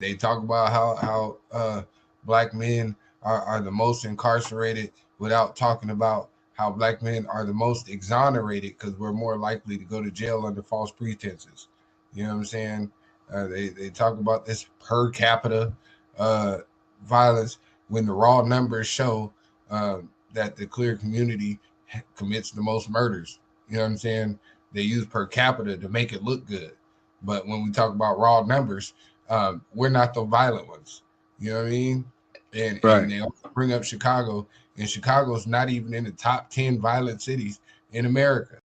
They talk about how black men are the most incarcerated without talking about how black men are the most exonerated because we're more likely to go to jail under false pretenses. You know what I'm saying? They talk about this per capita violence when the raw numbers show that the queer community commits the most murders. You know what I'm saying? They use per capita to make it look good. But when we talk about raw numbers, we're not the violent ones. You know what I mean? And they also bring up Chicago, and Chicago's not even in the top 10 violent cities in America.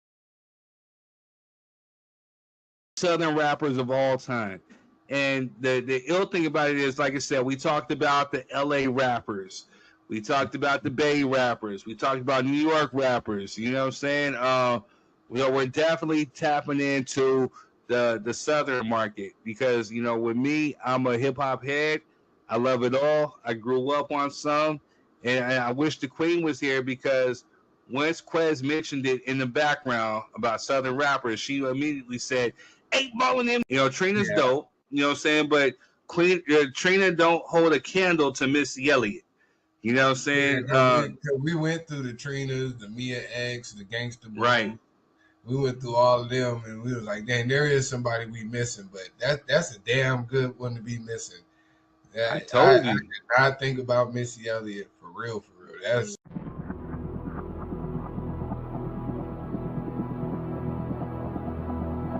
Southern rappers of all time. And the ill thing about it is, like I said, we talked about the LA rappers. We talked about the Bay rappers. We talked about New York rappers. You know what I'm saying? We're definitely tapping into the Southern market because, with me, I'm a hip-hop head. I love it all. I grew up on some. And I wish the Queen was here because once Quez mentioned it in the background about Southern rappers, she immediately said, 8 Ball in them. Trina's dope. You know what I'm saying? But Trina don't hold a candle to Missy Elliott. You know what I'm saying? We went through the Trinas, the Mia X, the Gangsta Boy. Right. We went through all of them, and we was like, dang, there is somebody we missing, but that's a damn good one to be missing. I told you. I did not think about Missy Elliott for real. That's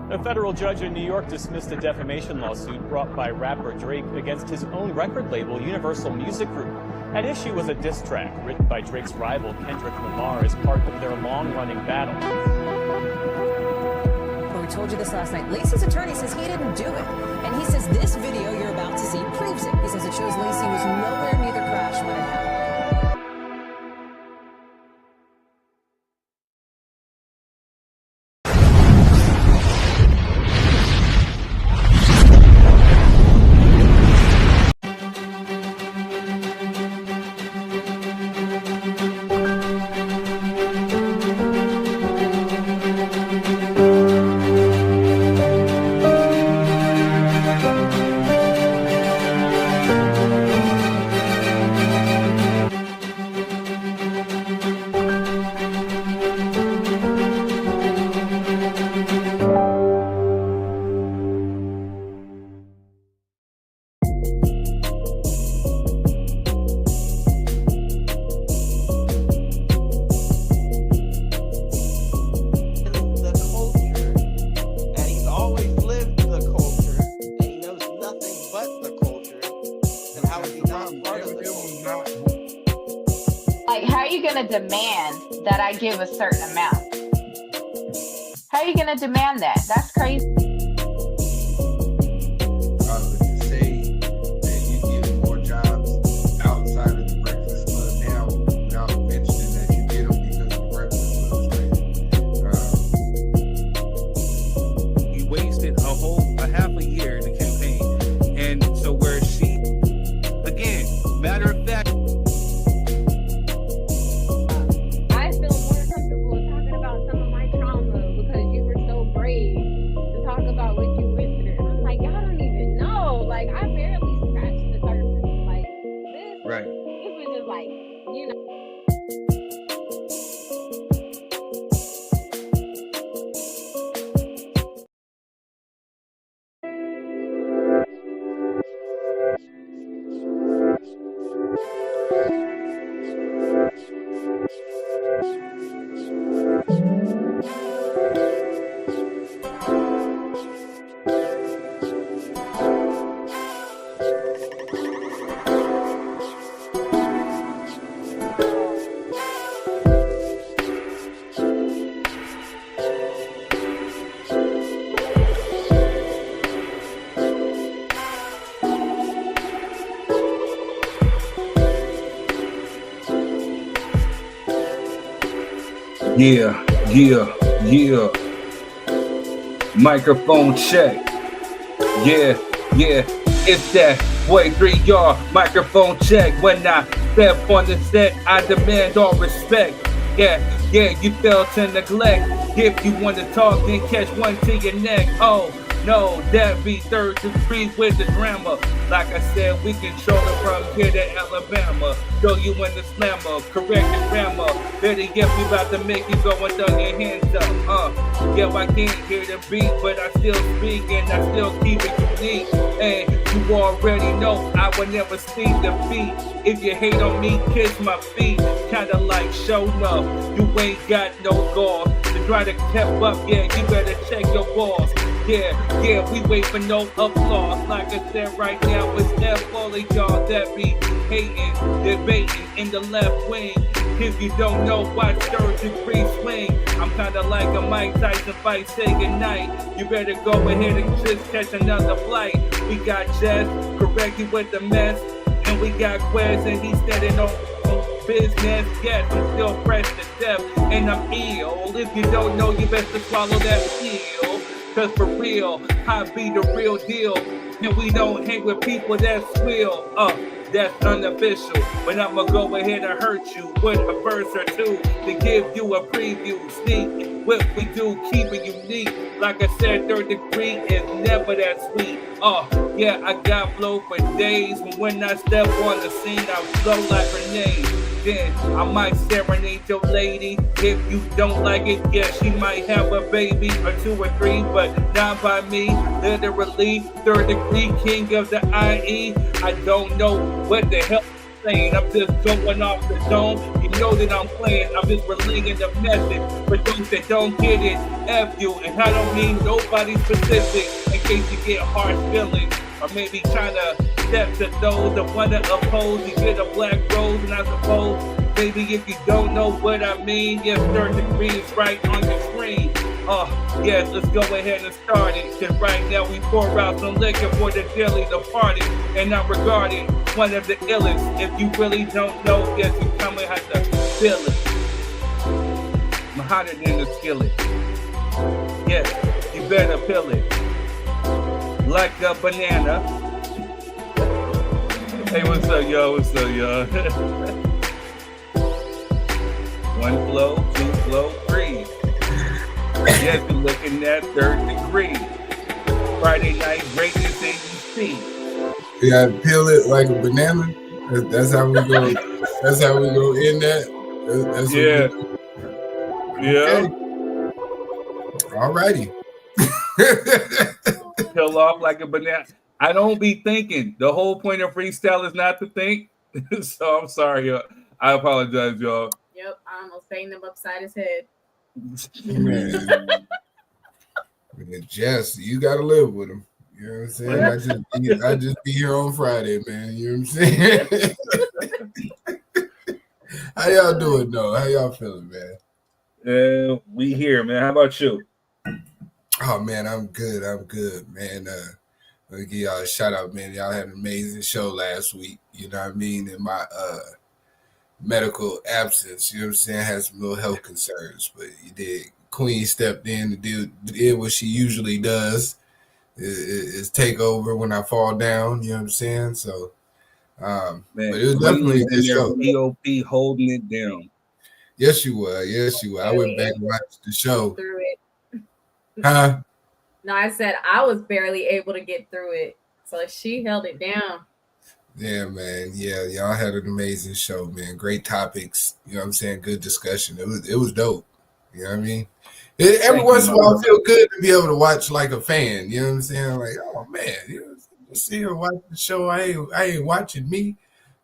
A federal judge in New York dismissed a defamation lawsuit brought by rapper Drake against his own record label, Universal Music Group. At issue was a diss track written by Drake's rival, Kendrick Lamar, as part of their long-running battle. Well, we told you this last night. Lacey's attorney says he didn't do it. And he says this video you're about to see proves it. He says it shows Lacey was nowhere near the crash when it happened. Demand that I give a certain amount. How are you going to demand that? That's crazy. To say that you get more jobs outside of the Breakfast Club now without mentioning that you get them because the Breakfast Club is crazy. He wasted a half a year in the campaign. And so where she, again, matter of fact, Yeah. Microphone check. Yeah. It's that boy 3R. Microphone check. When I step on the set, I demand all respect. Yeah, you fail to neglect. If you want to talk, then catch one to your neck. Oh, No, that be third degree with the drama. Like I said, we control it from here to Alabama. Throw you in the slammer, correct the grammar. Better yet, we about to make you go and throw your hands up. Yeah, I can't hear the beat, but I still speak and I still keep it unique. And you already know I will never see defeat. If you hate on me, kiss my feet. Kinda like show enough, you ain't got no gauze. To try to keep up, yeah, you better check your balls. Yeah, we wait for no applause. Like I said right now, it's F all of y'all that be hating, debating in the left wing. If you don't know, watch third degree swing. I'm kinda like a Mike Tyson fight, say goodnight. You better go ahead and just catch another flight. We got Jess, correct you with the mess. And we got Quez and he's standing on business. Yes, I'm still fresh to death and I'm ill. If you don't know, you better swallow that pill. Cause for real, I be the real deal. And we don't hang with people that swill. That's unofficial. But I'ma go ahead and hurt you with a verse or two to give you a preview. Sneak what we do, keep it unique. Like I said, third degree is never that sweet. Yeah, I got flow for days. When I step on the scene, I flow like grenades. Then I might serenade your lady. If you don't like it, yeah, she might have a baby or two or three, but not by me. Literally, third degree king of the IE. I don't know what the hell I'm saying. I'm just going off the dome. You know that I'm playing. I'm just relaying the message. For those that don't get it, F you. And I don't mean nobody specific. In case you get harsh feelings. Or maybe trying to step to those that want to oppose. You get a black rose, and I suppose maybe if you don't know what I mean, yes, third degree is right on your screen. Yes, let's go ahead and start it. Cause right now we pour out some liquor for the daily the party. And I'm regarded one of the illest. If you really don't know, yes, you come and have to feel it. I'm hotter than the skillet. Yes, you better feel it. Like a banana. Hey, what's up, y'all? What's up, y'all? One flow, two flow, three. Yes, we're looking at third degree. Friday night greatness ABC. You gotta peel it like a banana. That's how we go. That's how we go in that. That's yeah. Yeah. Okay. All righty. Peel off like a banana. I don't be thinking. The whole point of freestyle is not to think. So I'm sorry, y'all. I apologize, y'all. Yep, I almost banged him upside his head. Man, Jess, you gotta live with him. You know what I'm saying? I just be here on Friday, man. You know what I'm saying? How y'all doing, though? How y'all feeling, man? We here, man. How about you? Oh man, I'm good, man. Let me give y'all a shout out, man. Y'all had an amazing show last week. You know what I mean? In my medical absence, you know what I'm saying? Had some little health concerns, but you did. Queen stepped in to did what she usually does, is take over when I fall down. You know what I'm saying? So, man, but it was definitely a good show. POP holding it down. Yes, you were. Yes, you were. I went back and watched the show. Through it. Huh? No, I said I was barely able to get through it, so she held it down. Yeah, man. Yeah, y'all had an amazing show, man. Great topics. You know what I'm saying? Good discussion. It was dope. You know what I mean? Every once in a while, I feel good to be able to watch like a fan. You know what I'm saying? Like, oh man, you know, see her watch the show. I ain't watching me.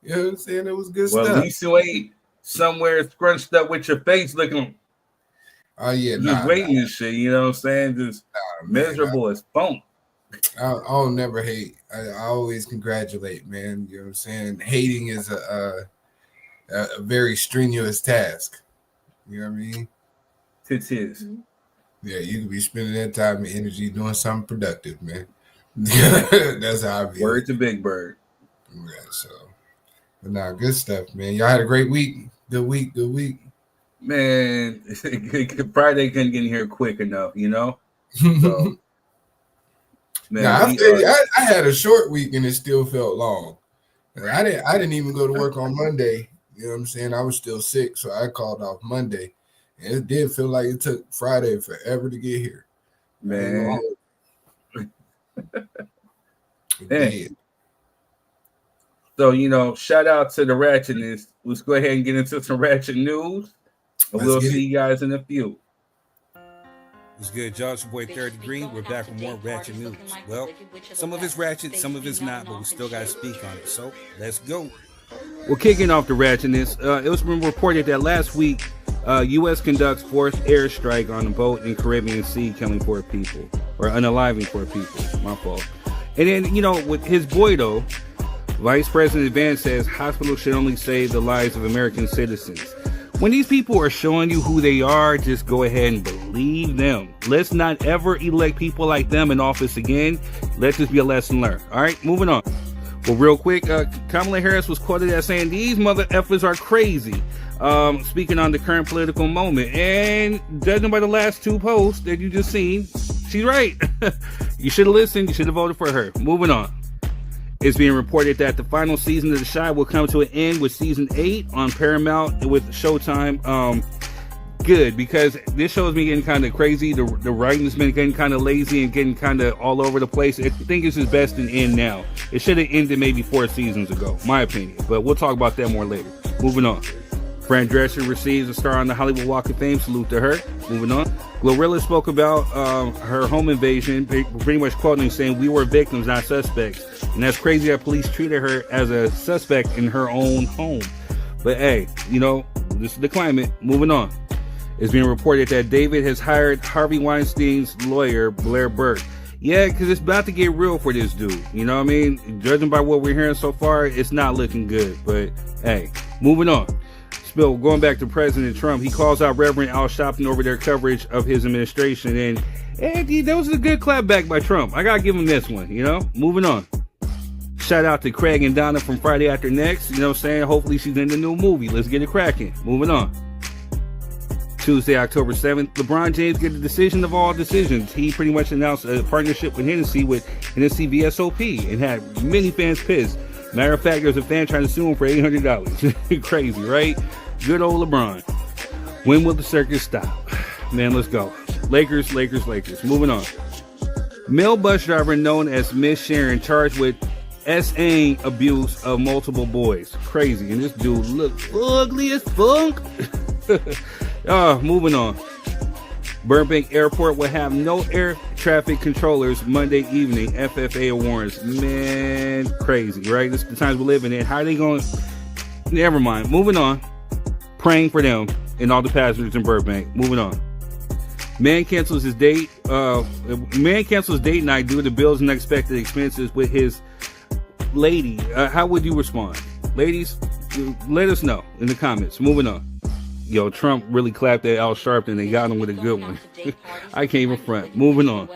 You know what I'm saying? It was good stuff. Well, at least you ain't somewhere scrunched up with your face looking. Oh yeah, just waiting and shit. You know what I'm saying? Just miserable as funk. I'll never hate. I always congratulate, man. You know what I'm saying? Hating is a very strenuous task. You know what I mean? It is. Yeah, you could be spending that time and energy doing something productive, man. That's how I view Word to Big Bird. Yeah, so, but nah, good stuff, man. Y'all had a great week. Good week. Man, Friday couldn't get in here quick enough, you know? So, man, I had a short week and it still felt long. I didn't even go to work on Monday. You know what I'm saying? I was still sick, so I called off Monday. And it did feel like it took Friday forever to get here. Man, Hey. So, shout out to the ratchetness. Let's go ahead and get into some ratchet news. We'll see you guys in a few. What's good, y'all? It's your boy Third Degree. We're back with more ratchet news. Well, some of it's ratchet, some of it's not, but we still got to speak on it. So, let's go. Well, kicking off the ratchetness, it was been reported that last week, U.S. conducts fourth airstrike on a boat in Caribbean Sea, killing 4 people, or unaliving 4 people. My fault. And then, with his boy, though, Vice President Vance says hospitals should only save the lives of American citizens. When these people are showing you who they are, just go ahead and believe them. Let's not ever elect people like them in office again. Let this be a lesson learned. All right, moving on. Well, real quick, Kamala Harris was quoted as saying, "These mother effers are crazy," speaking on the current political moment. And judging by the last 2 posts that you just seen, she's right. You should have listened. You should have voted for her. Moving on. It's being reported that the final season of The Chi will come to an end with season 8 on Paramount with Showtime. Good, because this show has been getting kind of crazy. The writing's been getting kind of lazy and getting kind of all over the place. I think it's just best to end now. It should have ended maybe 4 seasons ago, my opinion. But we'll talk about that more later. Moving on. Fran Drescher receives a star on the Hollywood Walk of Fame. Salute to her. Moving on. Glorilla spoke about her home invasion, pretty much quoting saying, "We were victims, not suspects." And that's crazy that police treated her as a suspect in her own home. But hey, this is the climate. Moving on. It's being reported that David has hired Harvey Weinstein's lawyer, Blair Burke. Yeah, because it's about to get real for this dude. You know what I mean? Judging by what we're hearing so far, it's not looking good. But hey, moving on. Spill, going back to President Trump, he calls out Reverend Al Sharpton over their coverage of his administration. And that was a good clapback by Trump. I got to give him this one, Moving on. Shout out to Craig and Donna from Friday After Next. You know what I'm saying? Hopefully she's in the new movie. Let's get it cracking. Moving on. Tuesday, October 7th, LeBron James get the decision of all decisions. He pretty much announced a partnership with Hennessy VSOP and had many fans pissed. Matter of fact, there's a fan trying to sue him for $800. Crazy, right? Good old LeBron. When will the circus stop? Man, let's go. Lakers. Moving on. Male bus driver known as Miss Sharon charged with SA abuse of multiple boys. Crazy. And this dude looks ugly as fuck. Moving on. Burbank Airport will have no air traffic controllers Monday evening. FFA warns. Man, crazy, right? This is the times we live in. How are they going? Never mind. Moving on. Praying for them and all the passengers in Burbank. Moving on. Man cancels date night due to bills and unexpected expenses with his lady. How would you respond? Ladies, let us know in the comments. Moving on. Yo, Trump really clapped at Al Sharpton and got him with a good one. I can't even front. Moving on.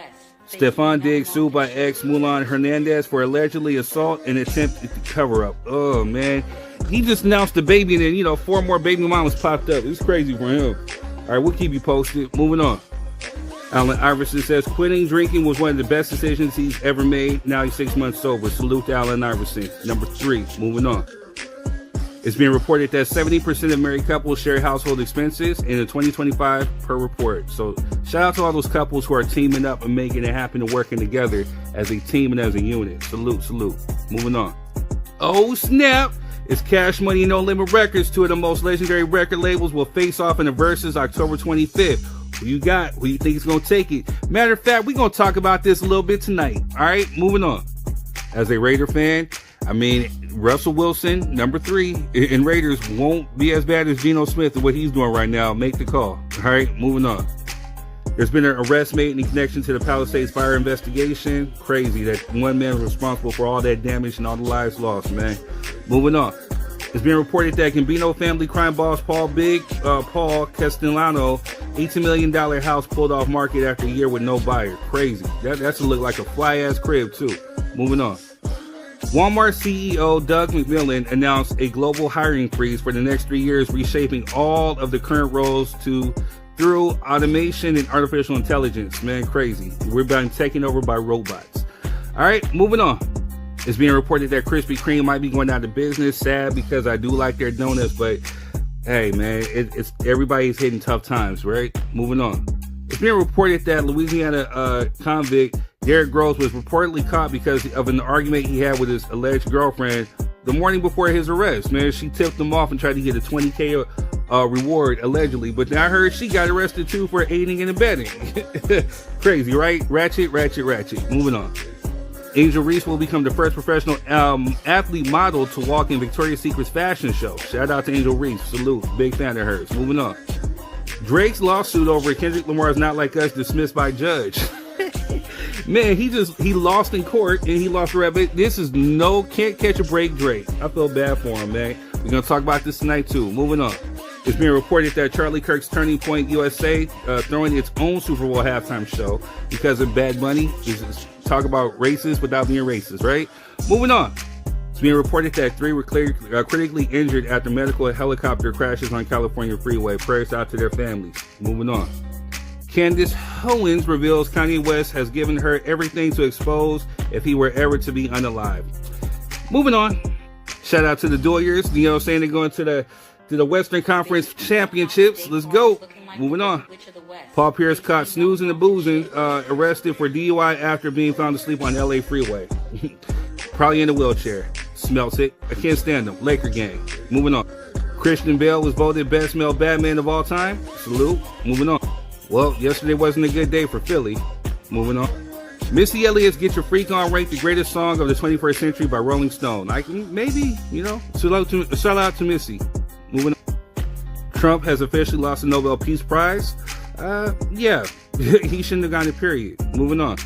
Stephon Diggs sued by ex Mulan Hernandez for allegedly assault and attempted to cover up. Oh, man. He just announced the baby and then, 4 more baby mamas popped up. It's crazy for him. All right, we'll keep you posted. Moving on. Allen Iverson says quitting drinking was one of the best decisions he's ever made. Now he's 6 months sober. Salute to Allen Iverson. Number 3. Moving on. It's being reported that 70% of married couples share household expenses in the 2025 per report. So shout out to all those couples who are teaming up and making it happen and working together as a team and as a unit. Salute. Moving on. Oh, snap. It's Cash Money No Limit Records. 2 of the most legendary record labels will face off in the Versus October 25th. Who you got? Who you think is going to take it? Matter of fact, we're going to talk about this a little bit tonight. All right, moving on. As a Raider fan, Russell Wilson, number 3, in Raiders won't be as bad as Geno Smith and what he's doing right now. Make the call. All right, moving on. There's been an arrest made in connection to the Palisades fire investigation. Crazy that one man was responsible for all that damage and all the lives lost, man. Moving on. It's been reported that Gambino family crime boss Paul Castellano, $18 million house pulled off market after a year with no buyer. Crazy. That's to look like a fly-ass crib, too. Moving on. Walmart CEO Doug McMillon announced a global hiring freeze for the next 3 years, reshaping all of the current roles through automation and artificial intelligence. Man, crazy. We're being taken over by robots. All right, moving on. It's being reported that Krispy Kreme might be going out of business. Sad, because I do like their donuts, but hey, man, it's everybody's hitting tough times, right? Moving on. It's being reported that Louisiana convict Derrick Rose was reportedly caught because of an argument he had with his alleged girlfriend the morning before his arrest. Man, she tipped him off and tried to get a $20K reward, allegedly. But now I heard she got arrested too for aiding and abetting. Crazy, right? Ratchet. Moving on. Angel Reese will become the first professional athlete model to walk in Victoria's Secret's fashion show. Shout out to Angel Reese. Salute. Big fan of hers. Moving on. Drake's lawsuit over Kendrick Lamar's Not Like Us dismissed by judge. Man, he lost in court and he lost the rap. This is can't catch a break Drake. I feel bad for him, man. We're going to talk about this tonight too. Moving on. It's being reported that Charlie Kirk's Turning Point USA throwing its own Super Bowl halftime show because of Bad Bunny. Talk about racist without being racist, right? Moving on. It's being reported that 3 were critically injured after medical helicopter crashes on California freeway. Prayers out to their families. Moving on. Candace Owens reveals Kanye West has given her everything to expose if he were ever to be unalived. Moving on. Shout out to the Doyers. You know what I'm saying? They're going to the Western Conference Championships. Let's go. Moving on. Paul Pierce caught snoozing and boozing, arrested for DUI after being found asleep on LA freeway. Probably in a wheelchair. Smells it. I can't stand them. Laker gang. Moving on. Christian Bale was voted best male Batman of all time. Salute. Moving on. Well, yesterday wasn't a good day for Philly. Moving on. Missy Elliott's Get Your Freak On ranked the greatest song of the 21st century by Rolling Stone. Maybe, shout out to Missy. Moving on. Trump has officially lost the Nobel Peace Prize. Yeah, he shouldn't have gotten it, period. Moving on.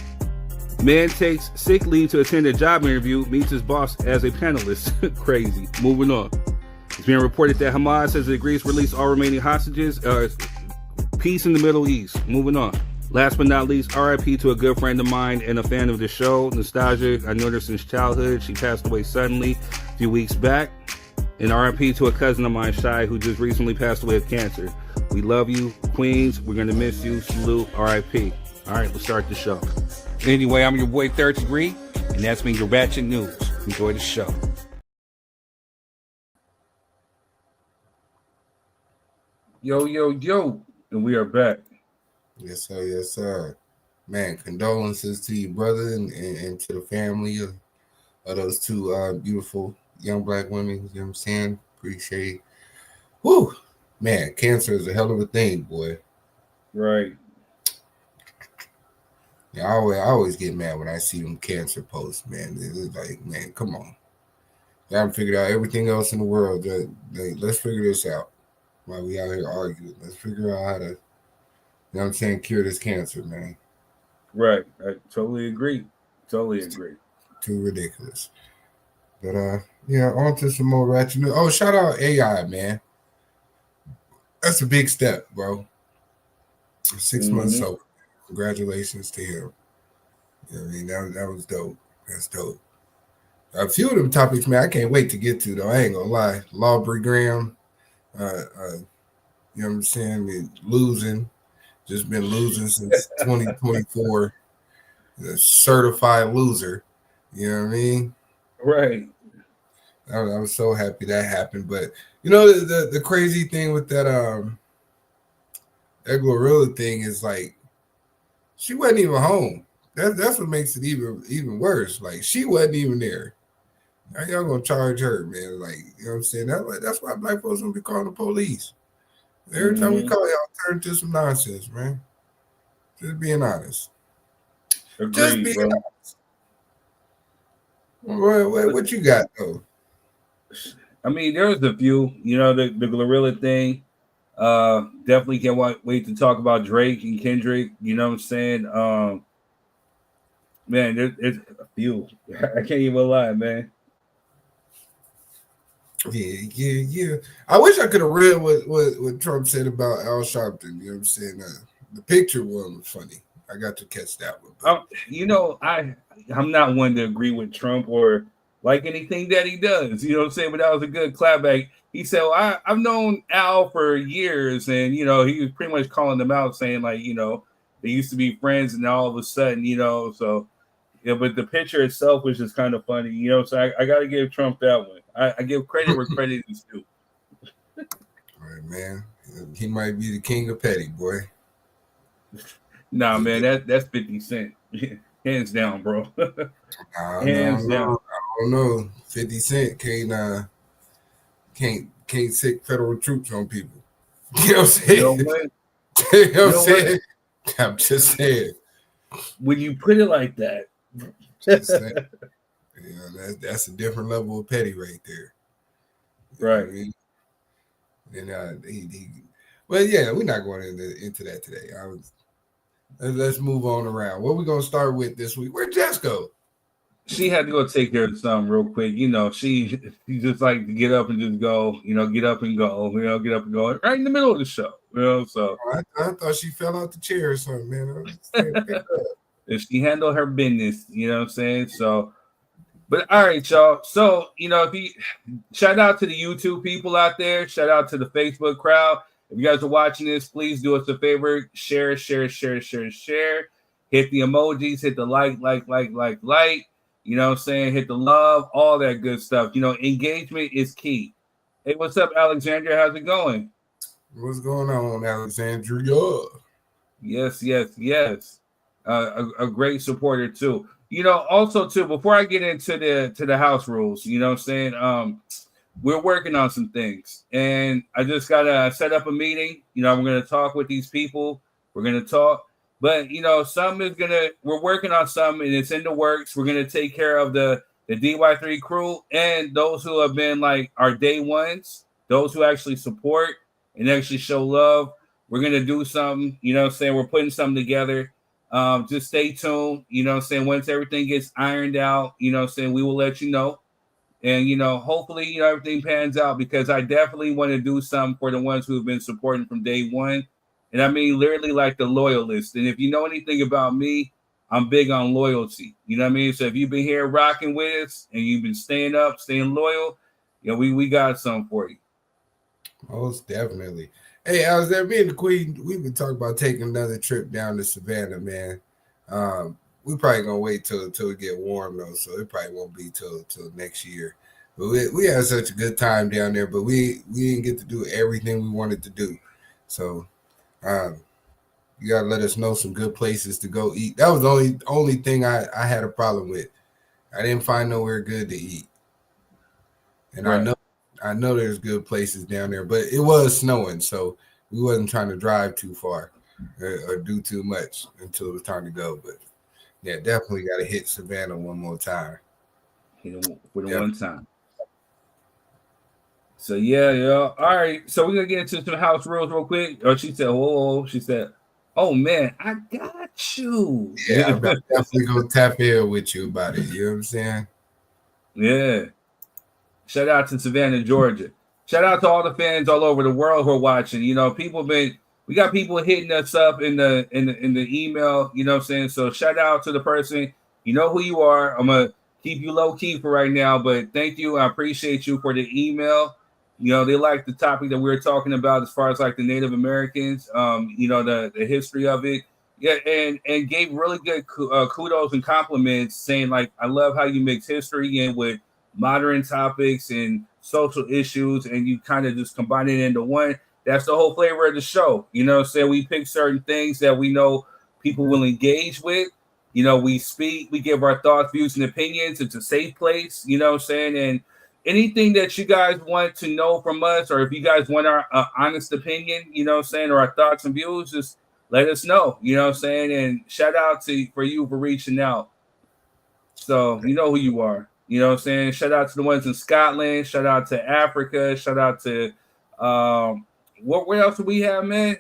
Man takes sick leave to attend a job interview, meets his boss as a panelist. Crazy. Moving on. It's being reported that Hamas has agreed to release all remaining hostages. Peace in the Middle East. Moving on. Last but not least, RIP to a good friend of mine and a fan of the show, Nostalgia. I know her since childhood. She passed away suddenly a few weeks back. And RIP to a cousin of mine, Shy, who just recently passed away of cancer. We love you, Queens. We're going to miss you. Salute. RIP. All right, let's start the show. Anyway, I'm your boy Third Degree, and that's been your Ratchet News. Enjoy the show. Yo, and we are back. Yes, sir. Man, condolences to you, brother, and to the family of those two beautiful young black women. You know what I'm saying? Appreciate it. Whew. Man, cancer is a hell of a thing, boy. Right. Yeah, I always get mad when I see them cancer posts, man. It's like, man, come on. I haven't figured out everything else in the world. Let's figure this out while we out here arguing. Let's figure out how to, you know what I'm saying, cure this cancer, man. Right. I totally agree. Too ridiculous. But yeah, on to some more ratchet news. Oh, shout out AI, man. That's a big step, bro. 6 months sober. Congratulations to him. You know what I mean? That was dope. That's dope. A few of them topics, man, I can't wait to get to, though. I ain't gonna lie. Laubrey Graham, you know what I'm saying? Just been losing since 2024. A certified loser. You know what I mean? Right. I was so happy that happened. But you know, the crazy thing with that Glorilla thing is like she wasn't even home. That's what makes it even worse. Like she wasn't even there. Now y'all gonna charge her, man. Like, you know what I'm saying? That's why black folks don't be calling the police. Every time we call y'all, turn to some nonsense, man. Just being honest. Agreed, Just being honest. What you got though? I mean, there's a few. You know, the Glorilla thing. Definitely can't wait to talk about Drake and Kendrick. You know what I'm saying? Man, there's a few. I can't even lie, man. Yeah. I wish I could have read what Trump said about Al Sharpton. You know what I'm saying? The picture one was funny. I got to catch that one. You know, I'm not one to agree with Trump or like anything that he does. You know what I'm saying? But that was a good clapback. He said, well, I've known Al for years, and, you know, he was pretty much calling them out, saying, like, you know, they used to be friends, and all of a sudden, you know, so, yeah, but the picture itself was just kind of funny, you know, so I got to give Trump that one. I give credit where credit is due. All right, man. He might be the king of petty, boy. Nah, man, that's 50 Cent. Hands down, bro. Hands down. I don't know. 50 Cent can't sick federal troops on people. You know what I'm saying? You know what? You know what I'm saying? I'm just saying. When you put it like that, just saying. You know, that's a different level of petty right there. You right. I mean? And well, yeah, we're not going into that today. Let's move on around. What are we gonna start with this week? Where'd Jess go? She had to go take care of something real quick. You know, she just like to get up and just go. You know, get up and go. You know, get up and go right in the middle of the show. You know, so I thought she fell out the chair or something, man. If she handled her business, you know what I'm saying? So, but all right, y'all. So, you know, if you shout out to the YouTube people out there, shout out to the Facebook crowd. If you guys are watching this, please do us a favor. Share. Hit the emojis, hit the like. You know what I'm saying? Hit the love, all that good stuff. You know, engagement is key. Hey, what's up, Alexandria? How's it going? What's going on, Alexandria? Yes. A great supporter too. You know, also too, before I get into the house rules, you know what I'm saying? We're working on some things, and I just gotta set up a meeting. You know, we're gonna talk with these people. We're gonna talk, but you know, we're working on something, and it's in the works. We're gonna take care of the DY3 crew and those who have been like our day ones, those who actually support and actually show love. We're gonna do something. You know what I'm saying? We're putting something together. Just stay tuned. You know what I'm saying? Once everything gets ironed out, you know what I'm saying, we will let you know. And, you know, hopefully, you know, everything pans out, because I definitely want to do something for the ones who have been supporting from day one. And I mean, literally like the loyalists. And if you know anything about me, I'm big on loyalty. You know what I mean? So if you've been here rocking with us and you've been staying up, staying loyal, you know, we got something for you. Most definitely. Hey, I was there. Me and the Queen, we've been talking about taking another trip down to Savannah, man. We probably gonna wait till it get warm though, so it probably won't be till next year. But we had such a good time down there, but we didn't get to do everything we wanted to do. So you gotta let us know some good places to go eat. That was the only thing I had a problem with. I didn't find nowhere good to eat, and right. I know there's good places down there, but it was snowing, so we wasn't trying to drive too far or do too much until it was time to go. But yeah, definitely got to hit Savannah one more time. One time. So yeah. All right. So we're gonna get into some house rules real quick. Oh, she said, "Whoa!" She said, "Oh man, I got you." Yeah, I'm definitely gonna tap in with you about it. You know what I'm saying? Yeah. Shout out to Savannah, Georgia. Shout out to all the fans all over the world who are watching. You know, we got people hitting us up in the email, you know what I'm saying? So shout out to the person. You know who you are. I'm gonna keep you low key for right now, but thank you. I appreciate you for the email. You know, they like the topic that we were talking about as far as like the Native Americans, you know, the history of it. Yeah, and gave really good kudos and compliments, saying like, I love how you mix history in with modern topics and social issues, and you kind of just combine it into one. That's the whole flavor of the show. You know what I'm saying? We pick certain things that we know people will engage with. You know, we speak, we give our thoughts, views, and opinions. It's a safe place, you know what I'm saying? And anything that you guys want to know from us, or if you guys want our honest opinion, you know what I'm saying, or our thoughts and views, just let us know, you know what I'm saying? And shout out for you for reaching out. So you know who you are. You know what I'm saying? Shout out to the ones in Scotland. Shout out to Africa. Shout out to what else do we have, man?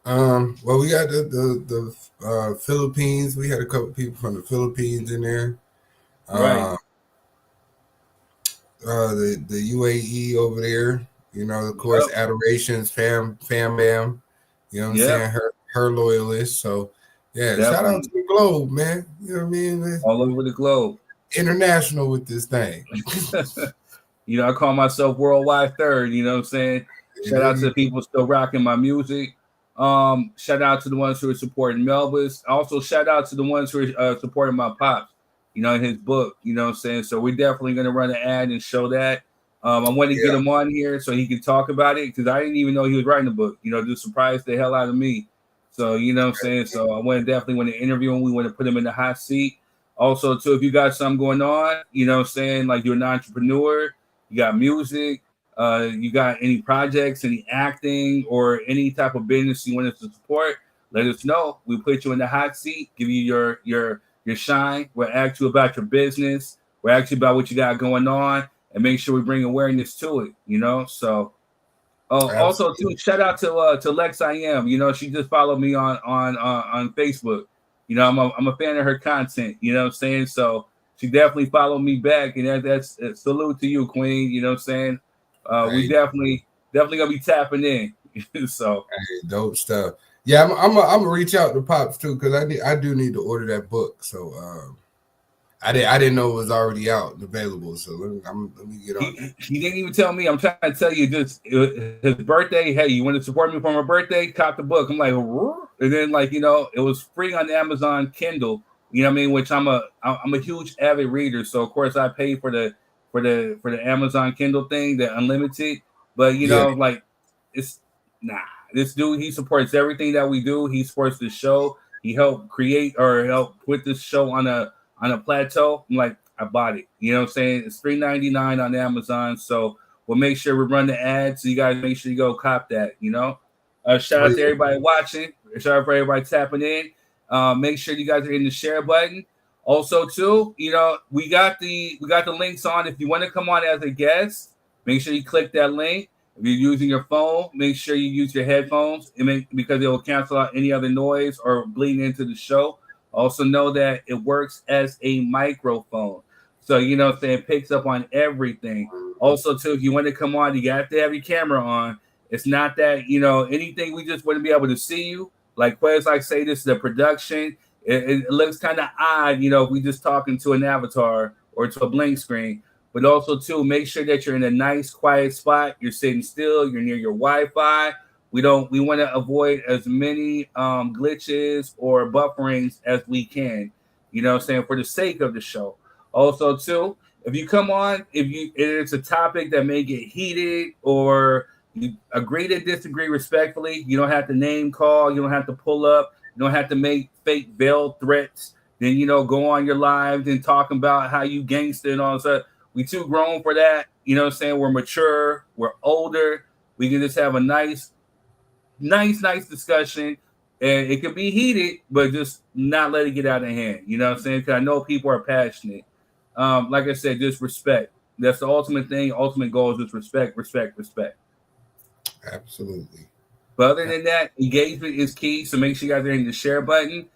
Well, we got the Philippines. We had a couple people from the Philippines in there. Right. The UAE over there. You know, of course, Adorations, Fam Bam. You know what I'm saying? Her loyalists. So yeah, definitely. Shout out to the globe, man. You know what I mean? All over the globe. International with this thing. You know, I call myself worldwide third, you know what I'm saying? Shout out to the people still rocking my music. Shout out to the ones who are supporting Melvis. Also, shout out to the ones who are supporting my pops, you know, in his book, you know what I'm saying? So we're definitely going to run an ad and show that. I want to get him on here so he can talk about it, because I didn't even know he was writing a book, you know, just surprised the hell out of me. So you know what I'm saying. So I definitely want to interview him. We want to put him in the hot seat. Also, too, if you got something going on, you know what I'm saying, like you're an entrepreneur, you got music, you got any projects, any acting, or any type of business you want us to support, let us know. We put you in the hot seat, give you your shine. We'll ask you about your business. We'll ask you about what you got going on, and make sure we bring awareness to it. You know, so. Also, too, shout out to Lex I Am. You know, she just followed me on Facebook. You know, I'm a fan of her content. You know what I'm saying? So she definitely followed me back, and that's salute to you, Queen. You know what I'm saying? We definitely gonna be tapping in. So dope stuff. Yeah, I'm gonna reach out to Pops too, because I do need to order that book. So I didn't know it was already out and available. So let me get on that. He didn't even tell me. I'm trying to tell you, just his birthday. Hey, you want to support me for my birthday? Cop the book. I'm like, and then like you know, it was free on Amazon Kindle. You know what I mean? Which I'm a huge avid reader, so of course I pay for the Amazon Kindle thing, the unlimited. But you know, like it's this dude, he supports everything that we do. He supports the show. He helped create or help put this show on a plateau. I'm like, I bought it. You know what I'm saying? It's $3.99 on Amazon. So we'll make sure we run the ads. So you guys make sure you go cop that, you know? Shout out to everybody watching. Shout out for everybody tapping in. Make sure you guys are hitting the share button. Also, too, you know, we got the links on. If you want to come on as a guest, make sure you click that link. If you're using your phone, make sure you use your headphones because it will cancel out any other noise or bleed into the show. Also know that it works as a microphone. So, you know what I'm saying, it picks up on everything. Also, too, if you want to come on, you have to have your camera on. It's not that, you know, anything, we just want to be able to see you. Like Quez, like say this is a production. It looks kind of odd, you know, if we just talking to an avatar or to a blank screen. But also, too, make sure that you're in a nice, quiet spot. You're sitting still. You're near your Wi-Fi. We want to avoid as many glitches or bufferings as we can, you know what I'm saying, for the sake of the show. Also, too, if you come on, if it's a topic that may get heated or you agree to disagree respectfully, you don't have to name call, you don't have to pull up, you don't have to make fake veiled threats, then, you know, go on your lives and talk about how you gangster and all that. We too grown for that, you know what I'm saying? We're mature, we're older, we can just have a nice discussion, and it can be heated, but just not let it get out of hand. You know what I'm saying? Because I know people are passionate. Like I said, just respect. That's the ultimate thing. Ultimate goal is just respect. Absolutely. But other than that, engagement is key. So make sure you guys are in the share button.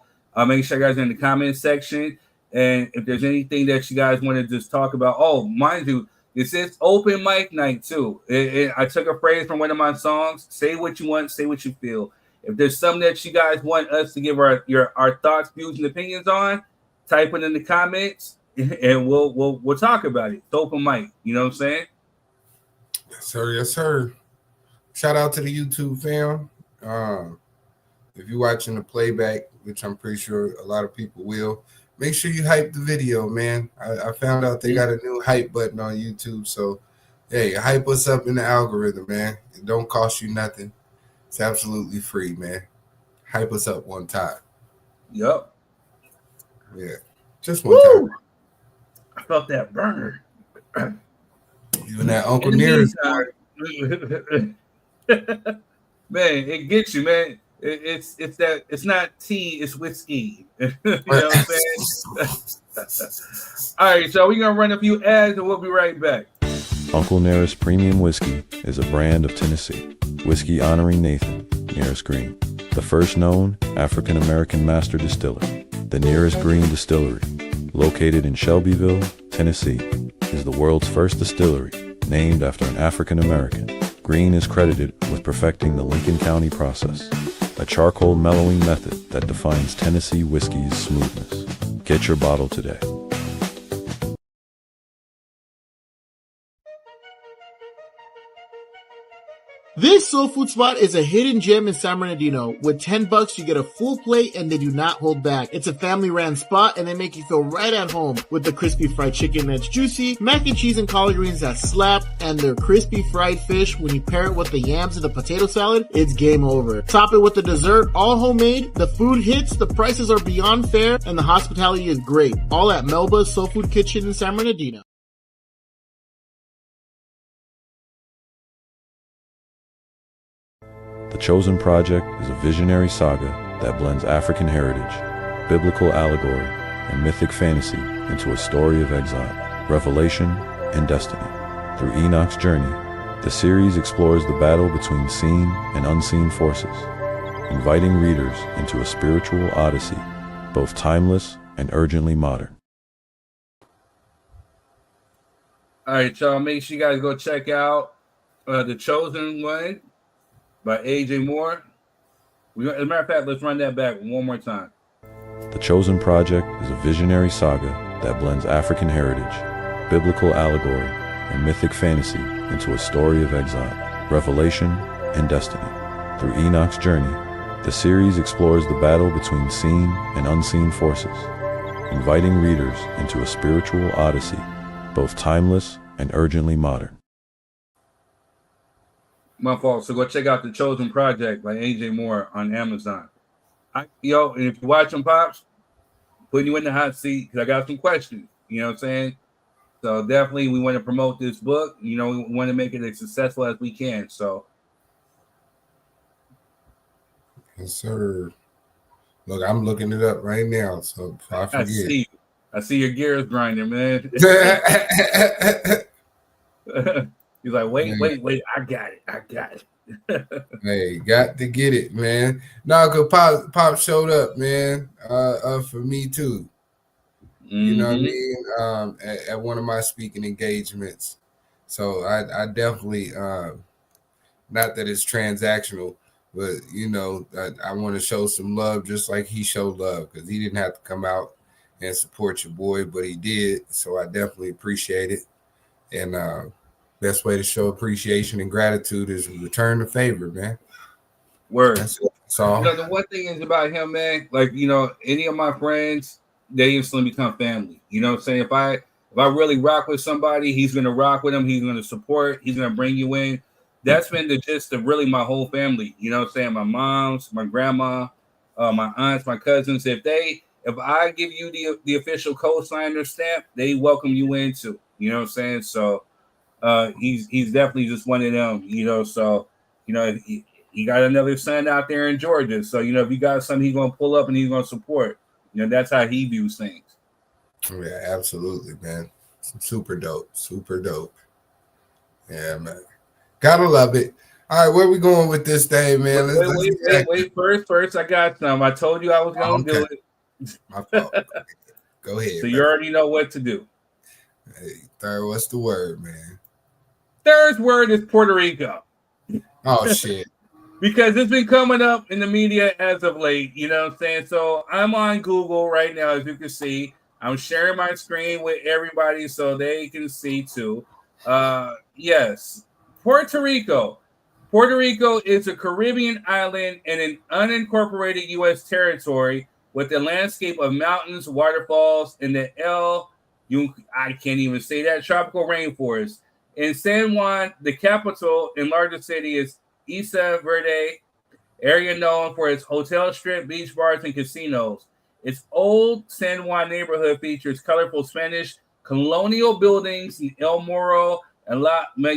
Make sure you guys are in the comment section. And if there's anything that you guys want to just talk about, mind you, it says open mic night too. I took a phrase from one of my songs. Say what you want, say what you feel. If there's something that you guys want us to give our thoughts, views, and opinions on, type it in the comments, and we'll talk about it. It's open mic. You know what I'm saying? Yes, sir. Yes, sir. Shout out to the YouTube fam. If you're watching the playback, which I'm pretty sure a lot of people will, make sure you hype the video, man. I found out they got a new hype button on YouTube. So, hey, hype us up in the algorithm, man. It don't cost you nothing. It's absolutely free, man. Hype us up one time. Yep. Yeah. Just one time. I felt that burn. Even that Uncle Nearest. Man, it gets you, man. It's that it's not tea, it's whiskey. You know what I'm saying? All right, so we're gonna run a few ads and we'll be right back. Uncle Nearest Premium Whiskey is a brand of Tennessee whiskey honoring Nathan Nearest Green, the first known African American master distiller. The Nearest Green Distillery, located in Shelbyville, Tennessee, is the world's first distillery named after an African American. Green is credited with perfecting the Lincoln County process, a charcoal mellowing method that defines Tennessee whiskey's smoothness. Get your bottle today. This soul food spot is a hidden gem in San Bernardino. With $10, you get a full plate and they do not hold back. It's a family-ran spot and they make you feel right at home with the crispy fried chicken that's juicy, mac and cheese and collard greens that slap, and their crispy fried fish. When you pair it with the yams and the potato salad, it's game over. Top it with the dessert, all homemade. The food hits, the prices are beyond fair, and the hospitality is great. All at Melba's Soul Food Kitchen in San Bernardino. The Chosen Project is a visionary saga that blends African heritage, biblical allegory, and mythic fantasy into a story of exile, revelation, and destiny. Through Enoch's journey, the series explores the battle between seen and unseen forces, inviting readers into a spiritual odyssey, both timeless and urgently modern. All right, y'all, make sure you guys go check out The Chosen One by AJ Moore. As a matter of fact, let's run that back one more time. The Chosen Project is a visionary saga that blends African heritage, biblical allegory, and mythic fantasy into a story of exile, revelation, and destiny. Through Enoch's journey, the series explores the battle between seen and unseen forces, inviting readers into a spiritual odyssey, both timeless and urgently modern. My fault. So go check out The Chosen Project by AJ Moore on Amazon. And if you watch them, Pops, putting you in the hot seat because I got some questions. You know what I'm saying? So definitely we want to promote this book. We want to make it as successful as we can. So. Yes, sir. Look, I'm looking it up right now. So if I forget. I see your gears grinding, man. He's like, wait, I got it. Hey, got to get it, man. No, because Pop showed up, man, for me too. You know what I mean? At one of my speaking engagements. So I definitely, not that it's transactional, but, I want to show some love just like he showed love because he didn't have to come out and support your boy, but he did. So I definitely appreciate it. And, best way to show appreciation and gratitude is return the favor, man. Word. So the one thing is about him, man, like, any of my friends, they instantly become family. You know what I'm saying? If I really rock with somebody, he's gonna rock with him, he's gonna support, he's gonna bring you in. That's been the gist of really my whole family. You know what I'm saying? My moms, my grandma, my aunts, my cousins. If I give you the official co-signer stamp, they welcome you in too. You know what I'm saying? So he's definitely just one of them, so, he got another son out there in Georgia. So, if you got something, he's going to pull up and he's going to support. That's how he views things. Yeah, absolutely, man. Super dope. Super dope. Yeah, man. Gotta love it. All right, where we going with this thing, man? Wait. First, I got some. I told you I was going to do it. My fault. Go ahead. So you already know what to do. Hey, third, what's the word, man? Third word is Puerto Rico. Oh, shit. Because it's been coming up in the media as of late, you know what I'm saying? So I'm on Google right now, as you can see. I'm sharing my screen with everybody so they can see too. Yes, Puerto Rico. Puerto Rico is a Caribbean island and an unincorporated U.S. territory with a landscape of mountains, waterfalls, and I can't even say that, tropical rainforest. In San Juan, the capital and largest city is Isla Verde, area known for its hotel strip, beach bars, and casinos. Its old San Juan neighborhood features colorful Spanish colonial buildings in El Morro and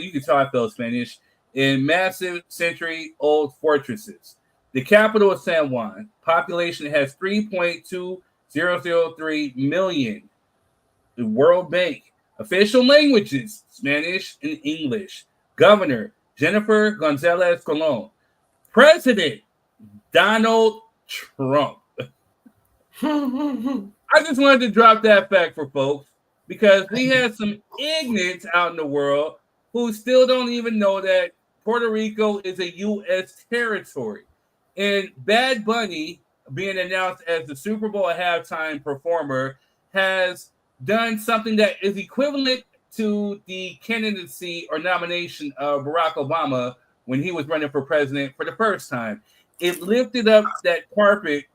you can tell I feel Spanish, in massive century-old fortresses. The capital is San Juan. Population has 3.2003 million. The World Bank. Official languages, Spanish and English. Governor, Jennifer Gonzalez Colon. President, Donald Trump. I just wanted to drop that fact for folks because we had some ignorants out in the world who still don't even know that Puerto Rico is a U.S. territory. And Bad Bunny, being announced as the Super Bowl halftime performer, has done something that is equivalent to the candidacy or nomination of Barack Obama when he was running for president for the first time. It lifted up that carpet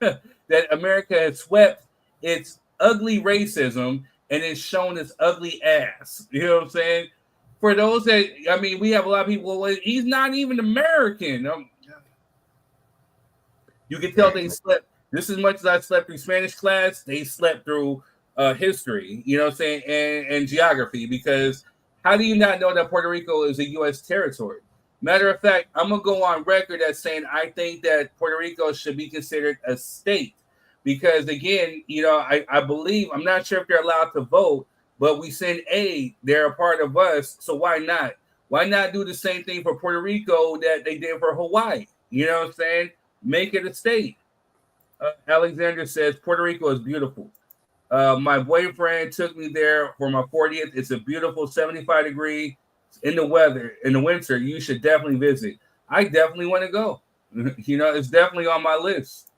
that America has swept its ugly racism, and it's shown its ugly ass. You know what I'm saying? For those that, I mean, we have a lot of people, well, he's not even American. You can tell they slept just as much as I slept through Spanish class, they slept through history, you know what I'm saying, and geography, because how do you not know that Puerto Rico is a U.S. territory? Matter of fact, I'm going to go on record as saying I think that Puerto Rico should be considered a state because, again, you know, I believe, I'm not sure if they're allowed to vote, but we send aid. They're a part of us, so why not? Why not do the same thing for Puerto Rico that they did for Hawaii? You know what I'm saying? Make it a state. Alexander says, Puerto Rico is beautiful. My boyfriend took me there for my 40th. It's a beautiful 75 degree in the weather. In the winter, you should definitely visit. I definitely want to go. You know, it's definitely on my list.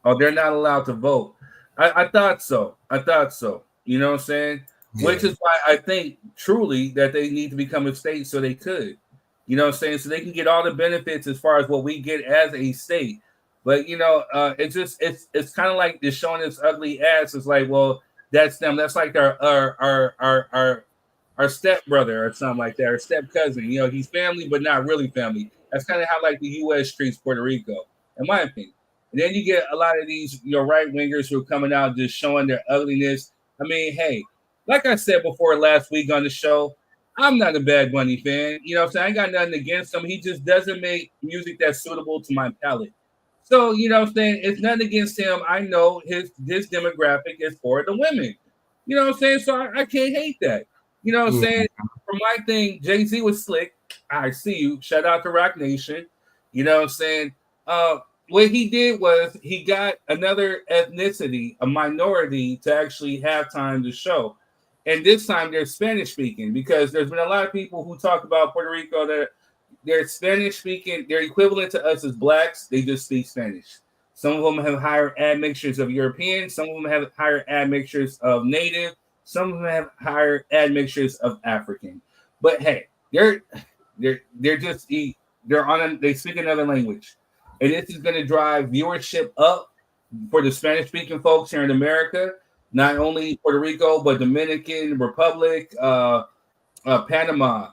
Oh, they're not allowed to vote. I thought so. You know what I'm saying? Yeah. Which is why I think truly that they need to become a state so they could. You know what I'm saying? So they can get all the benefits as far as what we get as a state. But, you know, it's kind of like it's showing its ugly ass. It's like, well, that's them. That's like our stepbrother or something like that, or step cousin. You know, he's family, but not really family. That's kind of how like the U.S. treats Puerto Rico, in my opinion. And then you get a lot of these, you know, right wingers who are coming out just showing their ugliness. I mean, hey, like I said before last week on the show, I'm not a Bad Bunny fan. You know what I'm saying? I got nothing against him. He just doesn't make music that's suitable to my palate. So, you know what I'm saying? It's nothing against him. I know his demographic is for the women. You know what I'm saying? So I can't hate that. You know what I'm saying? For my thing, Jay-Z was slick. I see you. Shout out to Rock Nation. You know what I'm saying? What he did was he got another ethnicity, a minority, to actually have time to show. And this time they're Spanish speaking, because there's been a lot of people who talk about Puerto Rico that they're Spanish speaking. They're equivalent to us as blacks. They just speak Spanish. Some of them have higher admixtures of European. Some of them have higher admixtures of Native. Some of them have higher admixtures of African. But hey, they speak another language. And this is going to drive viewership up for the Spanish speaking folks here in America. Not only Puerto Rico, but Dominican Republic, Panama.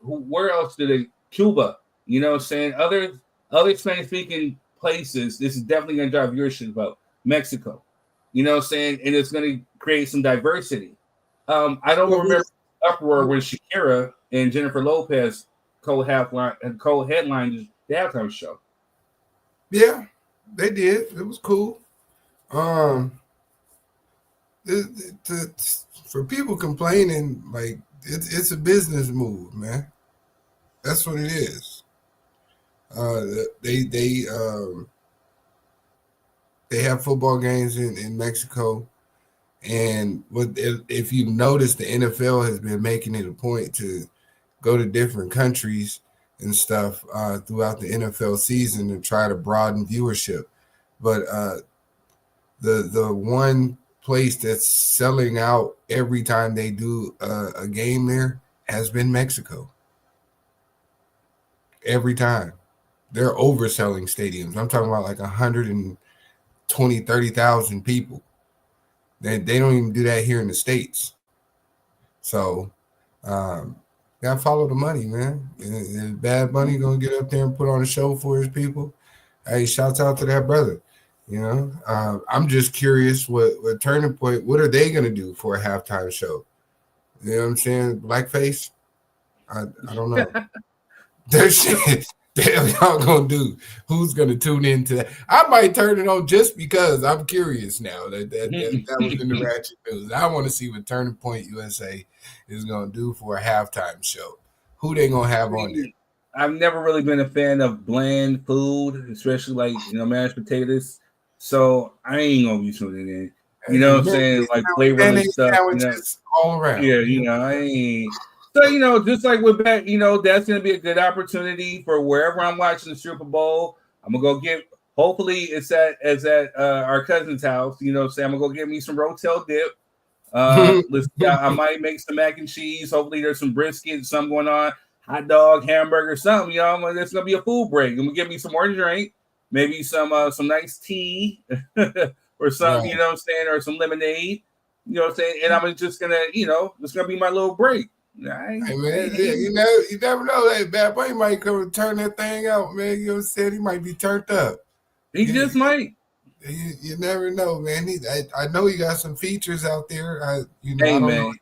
Where else do they? Cuba. You know what I'm saying? Other Spanish-speaking places, this is definitely going to drive viewership up. Mexico. You know what I'm saying? And it's going to create some diversity. I don't remember the uproar when Shakira and Jennifer Lopez co-headlined the halftime show. Yeah, they did. It was cool. For people complaining, like it's a business move, man. That's what it is. They have football games in Mexico, and if you notice, the NFL has been making it a point to go to different countries and stuff throughout the NFL season and try to broaden viewership. But the one place that's selling out every time they do a game there has been Mexico. Every time. They're overselling stadiums. I'm talking about like 120, 30,000 people. They don't even do that here in the States. So gotta follow the money, man. And Bad Bunny gonna get up there and put on a show for his people. Hey, shouts out to that brother. You know, I'm just curious what Turning Point, what are they gonna do for a halftime show? You know what I'm saying? Blackface? I don't know. That shit, y'all gonna do? Who's gonna tune into that? I might turn it on just because I'm curious now. That was in the Ratchet News. I want to see what Turning Point USA is gonna do for a halftime show. Who they gonna have on there? I've never really been a fan of bland food, especially like mashed potatoes. So I ain't gonna be tuning in. You know what I'm saying? Like flavorless stuff. All around. Yeah, I ain't. So, just like with that, that's going to be a good opportunity for wherever I'm watching the Super Bowl. I'm going to go get, hopefully it's at our cousin's house, I'm going to go get me some Rotel dip. Let's see, I might make some mac and cheese. Hopefully, there's some brisket, something going on, hot dog, hamburger, something. You know, there's gonna be a food break. I'm gonna give me some more drink, maybe some nice tea or something. Right. You know what I'm saying, or some lemonade. You know what I'm saying, and I'm just gonna, it's gonna be my little break. Right? Hey man, you never know. That Bad Bunny might come and turn that thing out, man. You know what I'm saying? He might be turned up. He just might. You never know, man. I know he got some features out there. Hey man,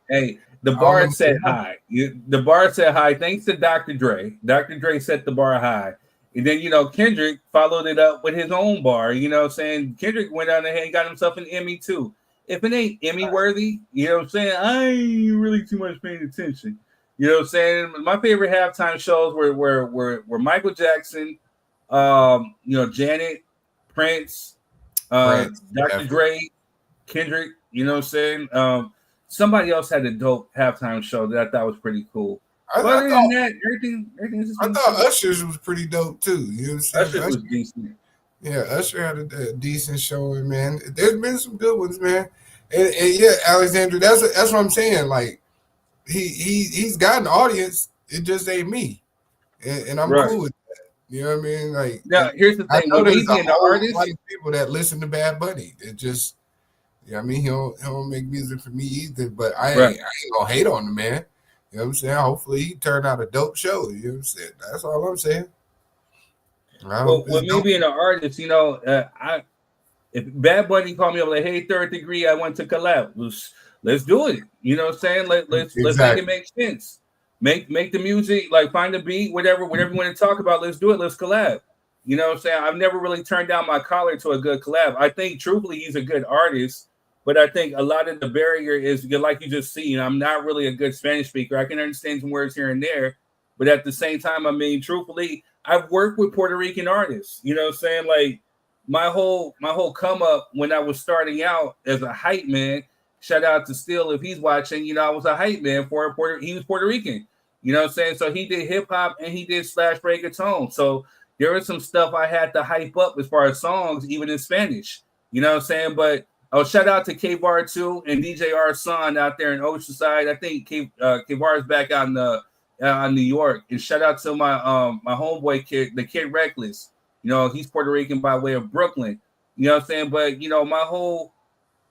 the bar set high. The bar set high thanks to Dr. Dre. Dr. Dre set the bar high. And then, Kendrick followed it up with his own bar. You know what I'm saying? Kendrick went out ahead and got himself an Emmy too. If it ain't Emmy worthy, you know what I'm saying? I ain't really too much paying attention. You know what I'm saying? My favorite halftime shows were Michael Jackson, Janet, Prince, Dr. Dre, Kendrick, you know what I'm saying? Somebody else had a dope halftime show that I thought was pretty cool. Other than that, everything I thought Usher's was pretty dope too. You know what I'm saying? Usher was decent. Yeah, Usher had a decent showing, man. There's been some good ones, man. And yeah, Alexander, that's what I'm saying. Like he's got an audience. It just ain't me, and I'm cool with that. You know what I mean? Like, now here's the thing: I know there's an artist, lot of people that listen to Bad Bunny. It just, I mean, he don't make music for me either. But I ain't gonna hate on the man. You know what I'm saying? Hopefully, he turned out a dope show. You know what I'm saying? That's all I'm saying. Well, with me being an artist, if Bad Bunny called me up like, "Hey, Third Degree, I want to collab," let's do it. You know what I'm saying? Let's make it make sense. Make the music, like find the beat, whatever you want to talk about. Let's do it. Let's collab. You know what I'm saying? I've never really turned down my collar to a good collab. I think truthfully he's a good artist, but I think a lot of the barrier is like you just see. I'm not really a good Spanish speaker. I can understand some words here and there, but at the same time, I mean, truthfully, I've worked with Puerto Rican artists. You know what I'm saying? Like my whole come up when I was starting out as a hype man. Shout out to Steele if he's watching. I was a hype man for he was Puerto Rican. You know what I'm saying? So he did hip hop and he did slash reggaeton. So there was some stuff I had to hype up as far as songs, even in Spanish. You know what I'm saying? But shout out to K-Bar too and DJ R Son out there in Oceanside. I think K-Bar is back out in New York. And shout out to my my homeboy kid, the Kid Reckless. He's Puerto Rican by way of Brooklyn. You know what I'm saying? But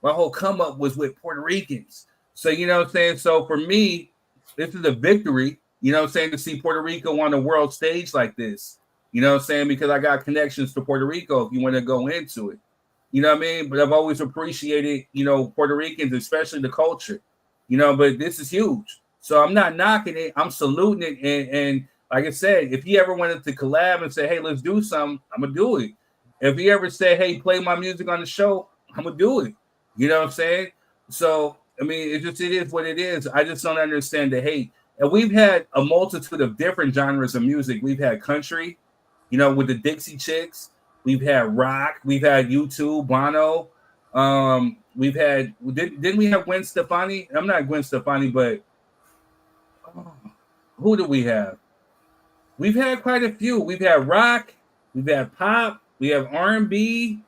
my whole come up was with Puerto Ricans. So you know what I'm saying? So for me, this is a victory, you know what I'm saying, to see Puerto Rico on the world stage like this. You know what I'm saying? Because I got connections to Puerto Rico if you want to go into it. You know what I mean? But I've always appreciated, Puerto Ricans, especially the culture. But this is huge. So I'm not knocking it. I'm saluting it. And like I said, if he ever wanted to collab and say, hey, let's do something, I'm going to do it. If he ever said, hey, play my music on the show, I'm going to do it. You know what I'm saying? So, I mean, it is what it is. I just don't understand the hate. And we've had a multitude of different genres of music. We've had country, with the Dixie Chicks. We've had rock. We've had U2, Bono. We've had, didn't we have Gwen Stefani? I'm not Gwen Stefani, but who do we have? We've had quite a few. We've had rock. We've had pop. We have R&B.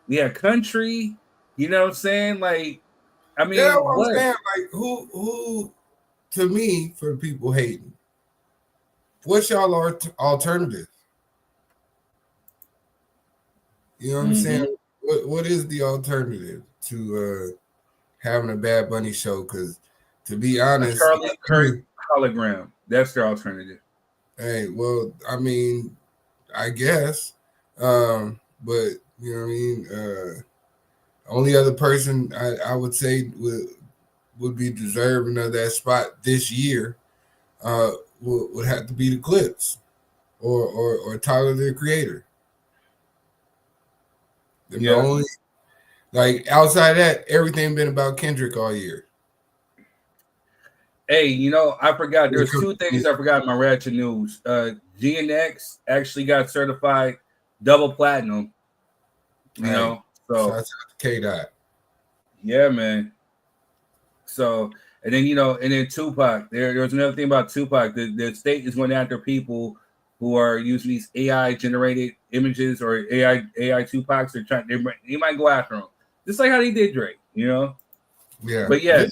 We have country. You know what I'm saying? Like, I mean, yeah, what I'm saying, like, who, to me, for people hating, what's y'all alternative? You know what I'm saying? What is the alternative to having a Bad Bunny show? Because to be honest, Charlie Kirk hologram. That's their alternative. Hey, well, I mean, I guess, but you know what I mean. Only other person I would say would be deserving of that spot this year would have to be the Clips or Tyler the Creator. The only, like, outside that, everything been about Kendrick all year. Hey, I forgot. There's two things I forgot in my Ratchet news. GNX actually got certified double platinum. So that's K-Dot. Yeah, man. So, and then Tupac. There's another thing about Tupac. The state is going after people who are using these AI generated images or AI Tupacs. They might go after them, just like how they did Drake. Yeah. But yeah,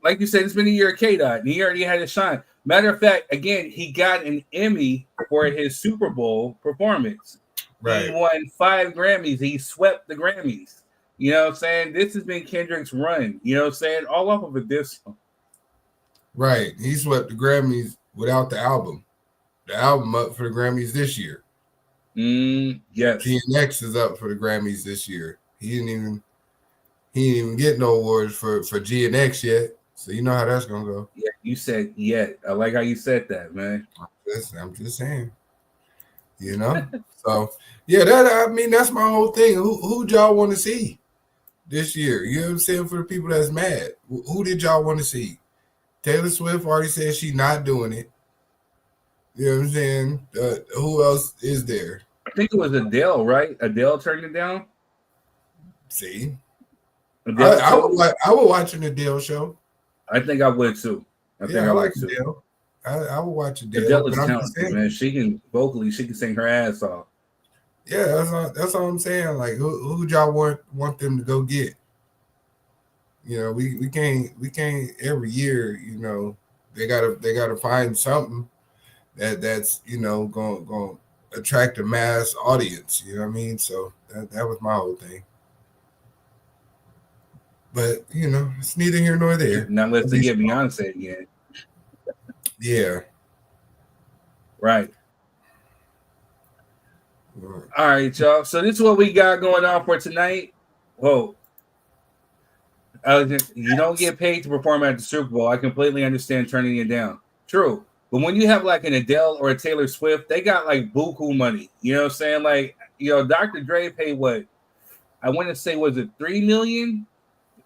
like you said, it's been a year of K-Dot, and he already had a shine. Matter of fact, again, he got an Emmy for his Super Bowl performance. Right. He won 5 Grammys. He swept the Grammys. You know what I'm saying? This has been Kendrick's run. You know what I'm saying? All off of a diss. Right. He swept the Grammys without the album. The album up for the Grammys this year. Yes. GNX is up for the Grammys this year. He didn't even get no awards for GNX yet. So you know how that's gonna go. Yeah, you said yet. I like how you said that, man. I'm just saying. You know? So yeah, that's my whole thing. Who y'all want to see this year? You know what I'm saying? For the people that's mad. Who did y'all want to see? Taylor Swift already said she's not doing it. You know what I'm saying? Who else is there? I think it was Adele, right? Adele turned it down. See, I would watch an Adele show. I think I would too. I like Adele. I would watch Adele. Adele is talented, man. She can sing her ass off. Yeah, that's all I'm saying. Like, who y'all want them to go get? You know, we can't every year. You know, they gotta find something that's going to attract a mass audience. You know what I mean? So that was my whole thing. But it's neither here nor there. Now let's get Beyonce again. Yeah. Right. All right, y'all. So this is what we got going on for tonight. Whoa. You don't get paid to perform at the Super Bowl. I completely understand turning it down. True. But when you have like an Adele or a Taylor Swift, they got like buku money. You know what I'm saying? Like, Dr. Dre paid what? I want to say, was it $3 million?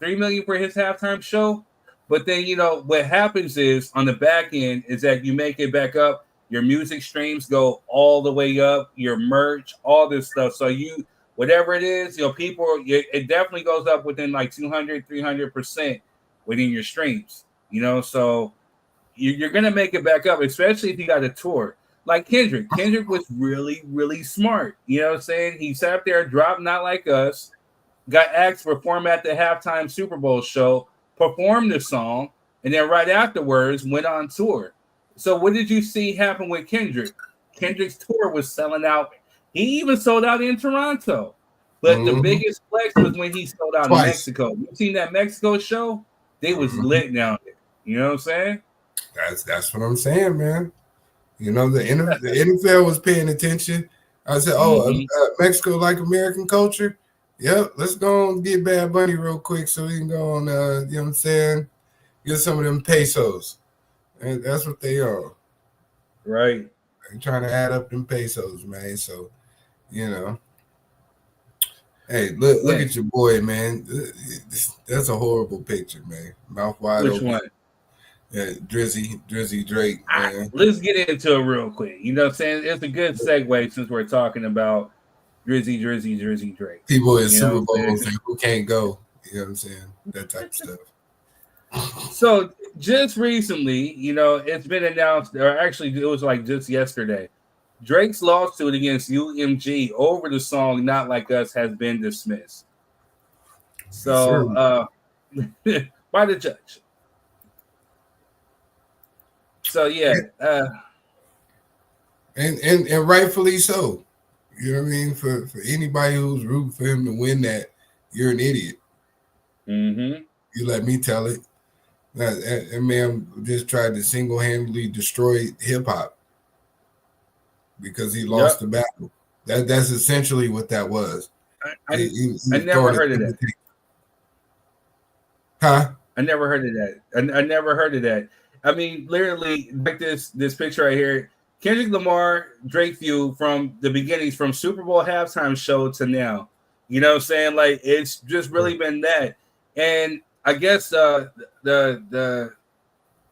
$3 million for his halftime show. But then, what happens is on the back end is that you make it back up. Your music streams go all the way up, your merch, all this stuff. So whatever it is, it definitely goes up within like 200, 300% within your streams, so you're going to make it back up, especially if you got a tour. Like Kendrick. Kendrick was really, really smart. You know what I'm saying? He sat up there, dropped Not Like Us, got asked to perform at the halftime Super Bowl show, performed the song, and then right afterwards went on tour. So what did you see happen with Kendrick? Kendrick's tour was selling out. He even sold out in Toronto. But the biggest flex was when he sold out in Mexico. You seen that Mexico show? They was lit down there. You know what I'm saying? That's what I'm saying, man. The NFL was paying attention. I said, Mexico like American culture? Yep, let's go and get Bad Bunny real quick so we can go on, you know what I'm saying, get some of them pesos. And that's what they are. Right. They're trying to add up them pesos, man. So, hey, look at your boy, man. That's a horrible picture, man. Mouth wide open. Which one? Yeah, Drizzy Drake, man. Let's get into it real quick. You know what I'm saying? It's a good segue since we're talking about Drizzy Drake. People in Super Bowls and who can't go. You know what I'm saying? That type of stuff. So just recently, it's been announced, or actually it was like just yesterday, Drake's lawsuit against UMG over the song Not Like Us has been dismissed. So by the judge. So yeah. And rightfully so. You know what I mean? For anybody who's rooting for him to win that, you're an idiot. Mm-hmm. You let me tell it. That man just tried to single-handedly destroy hip-hop because he lost the battle. That's essentially what that was. I never heard of that. Huh? I never heard of that. I never heard of that. I mean, literally, like this picture right here, Kendrick Lamar, Drake feud from the beginnings, from Super Bowl halftime show to now. You know what I'm saying? Like, it's just really been that. And I guess the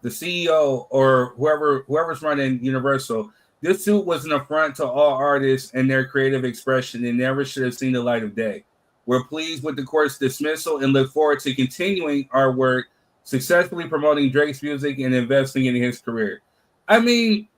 CEO or whoever's running Universal, this suit was an affront to all artists and their creative expression and never should have seen the light of day. We're pleased with the court's dismissal and look forward to continuing our work, successfully promoting Drake's music and investing in his career. I mean,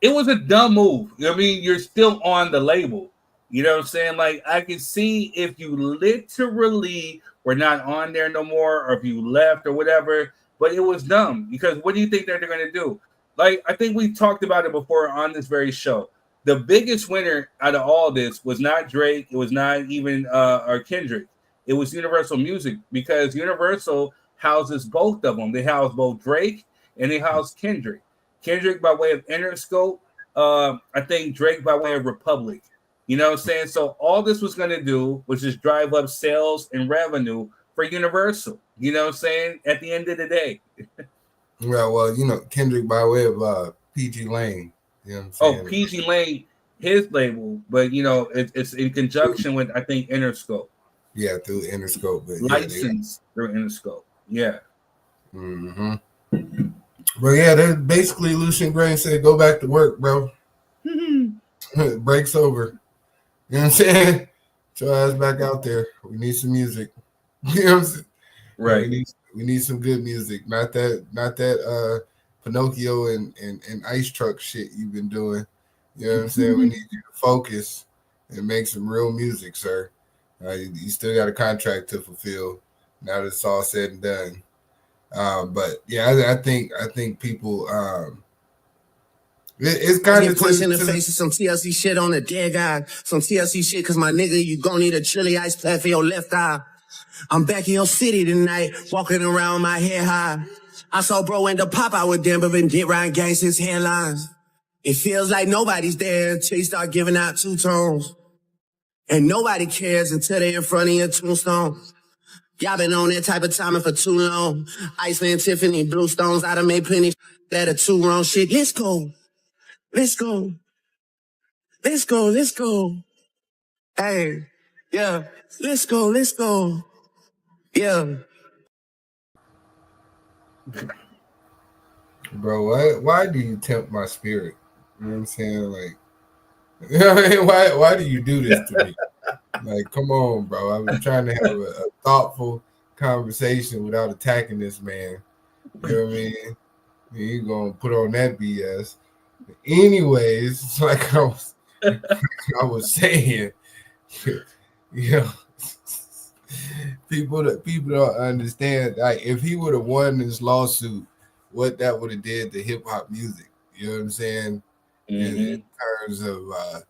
it was a dumb move. I mean, you're still on the label. You know what I'm saying? Like, I can see if you literally were not on there no more, or if you left or whatever. But it was dumb because what do you think that they're going to do? Like, I think we talked about it before on this very show. The biggest winner out of all this was not Drake. It was not even or Kendrick. It was Universal Music, because Universal houses both of them. They house both Drake and they house Kendrick. Kendrick by way of Interscope. I think Drake by way of Republic. You know what I'm saying? So all this was going to do was just drive up sales and revenue for Universal. You know what I'm saying? At the end of the day. Well, you know, Kendrick by way of PG Lane. You know what I'm saying? Oh, PG Lane, his label, but you know, it's in conjunction with, I think, Interscope. Yeah, through Interscope. But License through Interscope. Yeah. Mm-hmm. But yeah, they're basically Lucian Grain said, go back to work, bro. Break's over. You know what I'm saying? Get your ass back out there. We need some music. You know what I'm saying? Right. We need some good music. Not that Pinocchio and ice truck shit you've been doing. You know what I'm saying? We need you to focus and make some real music, sir. You still got a contract to fulfill now that it's all said and done. But yeah, I think people it's kind of punched in the face of some TLC shit on a dead guy. Some TLC shit, cause my nigga, you gon' need a chili ice pack for your left eye. I'm back in your city tonight, walking around my head high. I saw bro end up pop out with Denver and get Ryan Gangsta's headlines. It feels like nobody's there until you start giving out two tones. And nobody cares until they're in front of your tombstone. Y'all been on that type of timing for too long. Iceland, Tiffany, Bluestones, I done made plenty that are too wrong shit. Let's go. Let's go. Let's go. Let's go. Hey, yeah. Let's go. Let's go. Yeah. Bro, why do you tempt my spirit? You know what I'm saying? Like, you know what I mean? Why do you do this to me? Like, come on, bro. I was trying to have a thoughtful conversation without attacking this man. You know what I mean? You gonna put on that BS. Anyways, like I was saying, you know, people don't understand. Like, if he would have won this lawsuit, what that would have did to hip hop music. You know what I'm saying? In terms of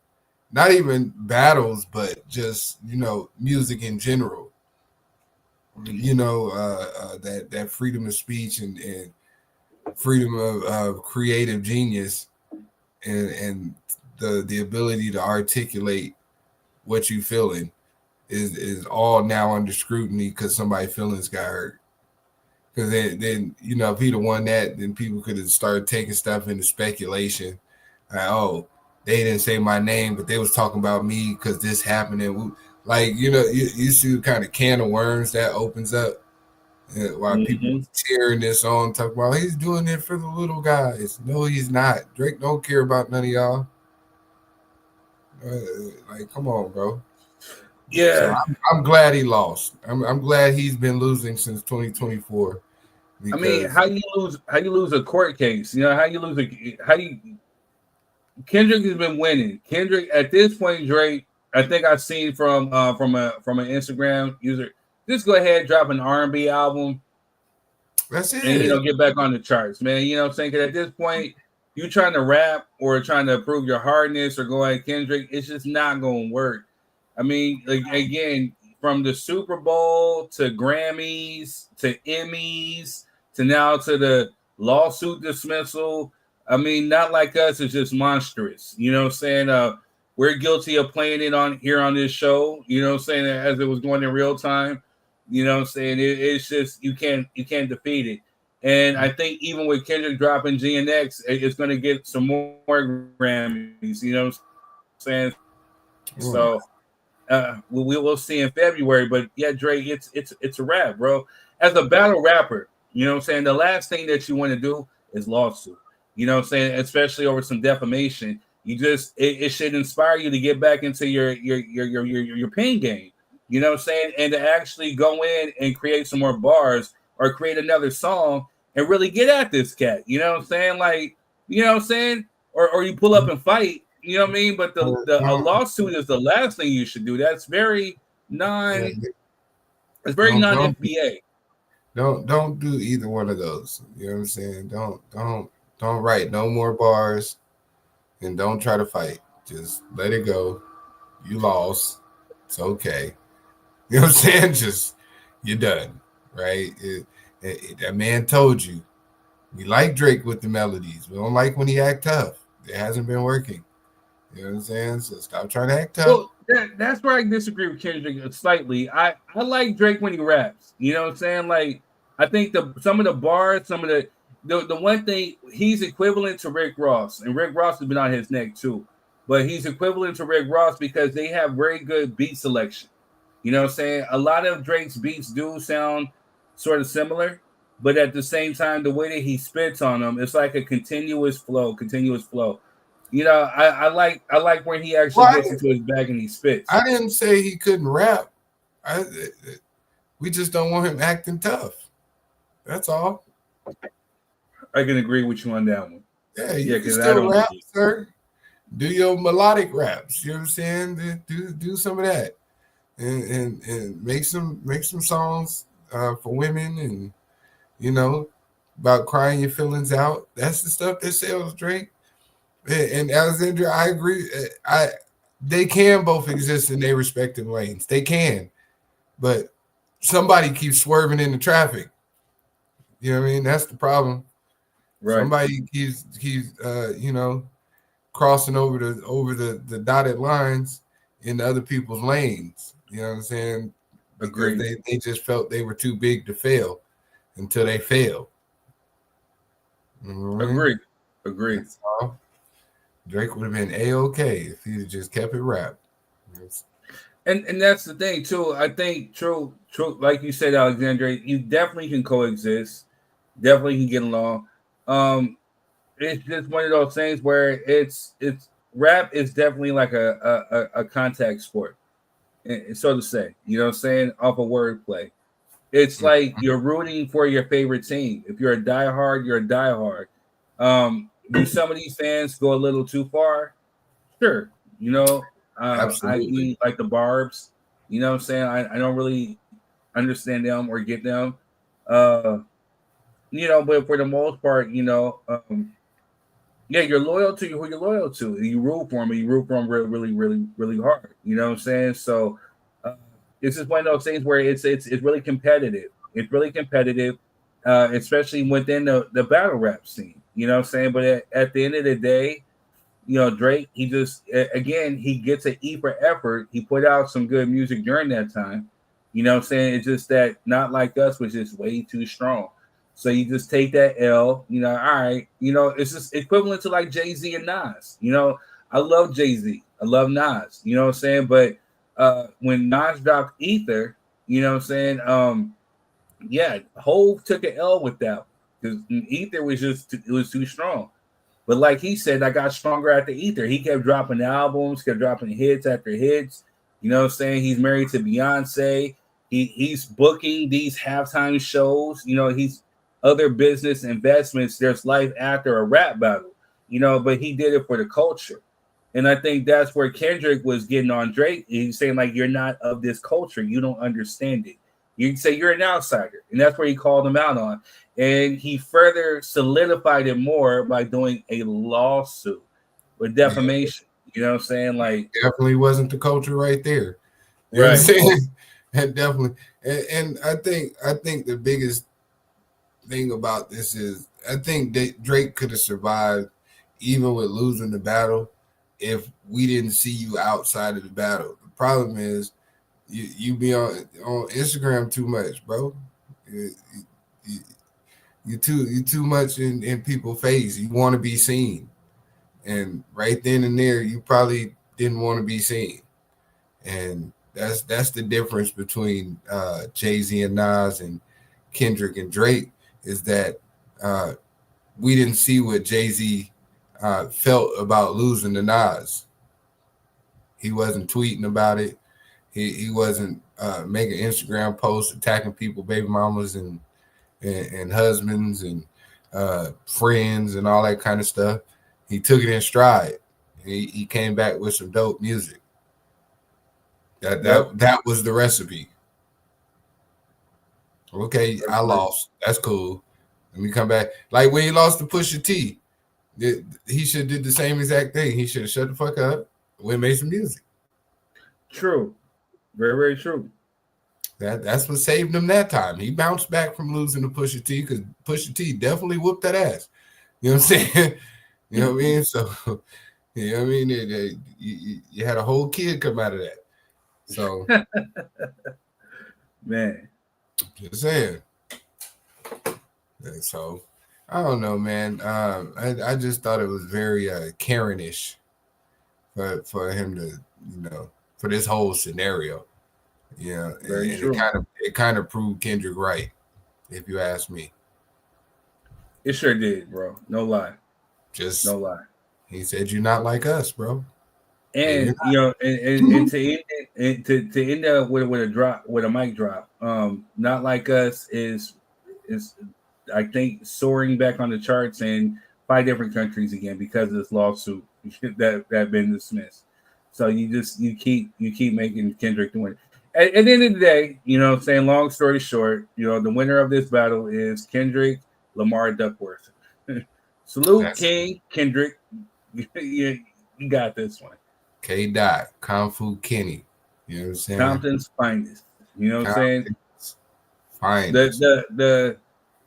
not even battles, but just, you know, music in general. You know, that freedom of speech and freedom of creative genius and the ability to articulate what you feeling is all now under scrutiny because somebody's feelings got hurt. Because then, you know, if he'd have won that, then people could have started taking stuff into speculation. Like, oh, they didn't say my name, but they was talking about me because this happened. And like, you know, you see the kind of can of worms that opens up while people cheering this on, talking about he's doing it for the little guys. No, he's not. Drake don't care about none of y'all. Like, come on, bro. Yeah, so I'm glad he lost. I'm glad he's been losing since 2024. I mean, how you lose a court case? You know, Kendrick has been winning. Kendrick at this point, Drake, I think I've seen from an Instagram user, just go ahead and drop an R&B album. That's it. And, you know, get back on the charts, man. You know what I'm saying? Because at this point, you trying to rap or trying to prove your hardness or go at Kendrick, it's just not going to work. I mean, like, again, from the Super Bowl to Grammys to Emmys to now to the lawsuit dismissal, I mean, Not Like Us is just monstrous. You know what I'm saying? We're guilty of playing it on this show, you know what I'm saying, as it was going in real time. You know what I'm saying? It's just you can't defeat it. And I think even with Kendrick dropping GNX, it's going to get some more Grammys, you know what I'm saying? So we will see in February. But yeah, Dre, it's a wrap, bro. As a battle rapper, you know what I'm saying, the last thing that you want to do is lawsuit. You know what I'm saying? Especially over some defamation. You just it should inspire you to get back into your pain game. You know what I'm saying? And to actually go in and create some more bars or create another song and really get at this cat. You know what I'm saying? Like, you know what I'm saying? Or you pull up and fight, you know what I mean? But a lawsuit is the last thing you should do. That's very It's very non-FBA. Don't do either one of those. You know what I'm saying? Don't write no more bars, and don't try to fight. Just let it go. You lost. It's okay. You know what I'm saying? Just you're done, right? That man told you. We like Drake with the melodies. We don't like when he act tough. It hasn't been working. You know what I'm saying? So stop trying to act tough. Well, that's where I disagree with Kendrick slightly. I like Drake when he raps. You know what I'm saying? Like, I think some of the bars, some of the one thing, he's equivalent to Rick Ross, and Rick Ross has been on his neck too. But he's equivalent to Rick Ross because they have very good beat selection. You know what I'm saying? A lot of Drake's beats do sound sort of similar, but at the same time, the way that he spits on them, it's like a continuous flow. You know, I like when he actually gets into his bag and he spits. I didn't say he couldn't rap. We just don't want him acting tough. That's all. I can agree with you on that one. Yeah, you can still rap, sir. Do your melodic raps. You know what I'm saying? Do some of that, and make some songs for women, and you know, about crying your feelings out. That's the stuff that sells, Drake. And Alexandria, I agree. They can both exist in their respective lanes. They can, but somebody keeps swerving into traffic. You know what I mean? That's the problem. Right. Somebody keeps you know, crossing over the dotted lines in other people's lanes. You know what I'm saying? Because they just felt they were too big to fail until they failed. Agreed. Drake would have been A-okay if he had just kept it rap. And that's the thing too. I think true, like you said, Alexandra, you definitely can coexist, definitely can get along. It's just one of those things where it's rap is definitely like a contact sport, so to say. You know what I'm saying? Off of wordplay. It's like you're rooting for your favorite team. If you're a diehard, you're a diehard. Do some of these fans go a little too far? Sure. You know, I mean, like the Barbs. You know what I'm saying? I don't really understand them or get them. You know, but for the most part, you know, yeah, you're loyal to who you're loyal to. You root for them, and you root for them really, really, really hard. You know what I'm saying? So it's just one of those things where it's really competitive. It's really competitive, especially within the battle rap scene. You know what I'm saying? But at the end of the day, you know, Drake, he just, again, he gets an E for effort. He put out some good music during that time. You know what I'm saying? It's just that Not Like Us was just way too strong. So you just take that L, you know, all right. You know, it's just equivalent to like Jay-Z and Nas. You know, I love Jay-Z. I love Nas. You know what I'm saying? But when Nas dropped Ether, you know what I'm saying? Yeah, Hove took an L with that. Because Ether was too strong. But like he said, I got stronger after Ether. He kept dropping albums, kept dropping hits after hits. You know what I'm saying? He's married to Beyonce. He's booking these halftime shows. You know, he's other business investments. There's life after a rap battle. You know, but he did it for the culture. And I think that's where Kendrick was getting on Drake. He's saying, like, you're not of this culture. You don't understand it. You can say you're an outsider. And that's where he called him out on. And he further solidified it more by doing a lawsuit with defamation. You know what I'm saying? Like, definitely wasn't the culture right there. You know what I'm saying? And definitely. And I think the biggest thing about this is I think that Drake could have survived even with losing the battle if we didn't see you outside of the battle. The problem is you be on Instagram too much, bro. You too much in people's face. You want to be seen, and right then and there, you probably didn't want to be seen, and that's the difference between Jay-Z and Nas and Kendrick and Drake is that we didn't see what Jay-Z felt about losing to Nas. He wasn't tweeting about it. He wasn't making Instagram posts attacking people, baby mamas and husbands and friends and all that kind of stuff. He took it in stride. He came back with some dope music. That was the recipe. Okay, I lost. That's cool. Let me come back. Like when he lost to Pusha T, he should have did the same exact thing. He should have shut the fuck up. We made some music. True. Very, very true. That's what saved him that time. He bounced back from losing to Pusha T because Pusha T definitely whooped that ass. You know what I'm saying? You know what I mean? So, you know what I mean? You had a whole kid come out of that. So, man, just saying. And so, I don't know, man. I just thought it was very Karen-ish for him to, you know, for this whole scenario. Yeah, very and true. It kind of proved Kendrick right, if you ask me. It sure did, bro. No lie. Just no lie. He said, "You're not like us, bro." And you know, and to end up with a drop, with a mic drop, not like us is I think soaring back on the charts in 5 different countries again because of this lawsuit that been dismissed. So you keep making Kendrick the winner. At the end of the day, you know, saying long story short, you know, the winner of this battle is Kendrick Lamar Duckworth. Salute, King Kendrick. You got this one. K. Dot, Kung Fu Kenny. You know what I'm saying? Compton's finest. You know what I'm saying? Finest.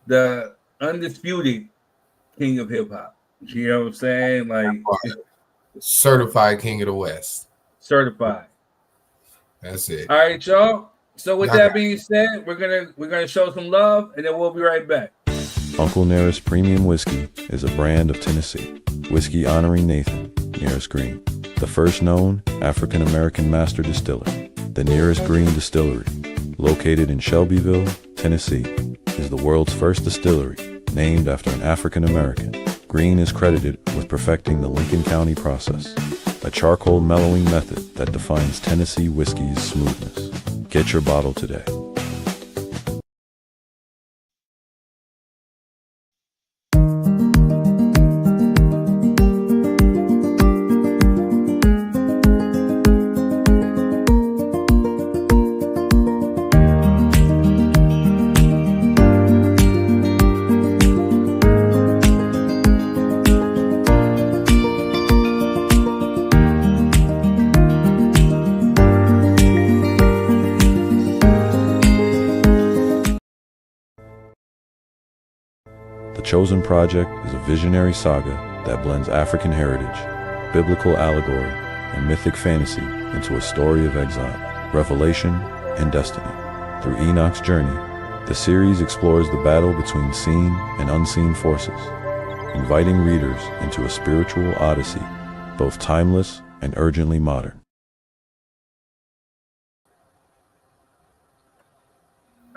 The undisputed king of hip hop. You know what I'm saying? Like certified king of the West. Certified. That's it. All right, y'all. So with that being said, we're gonna show some love, and then we'll be right back. Uncle Nearest Premium Whiskey is a brand of Tennessee. Whiskey honoring Nathan, Nearest Green, the first known African-American master distiller. The Nearest Green Distillery, located in Shelbyville, Tennessee, is the world's first distillery named after an African-American. Green is credited with perfecting the Lincoln County process, a charcoal mellowing method that defines Tennessee whiskey's smoothness. Get your bottle today. The Chosen Project is a visionary saga that blends African heritage, biblical allegory, and mythic fantasy into a story of exile, revelation, and destiny. Through Enoch's journey, the series explores the battle between seen and unseen forces, inviting readers into a spiritual odyssey, both timeless and urgently modern.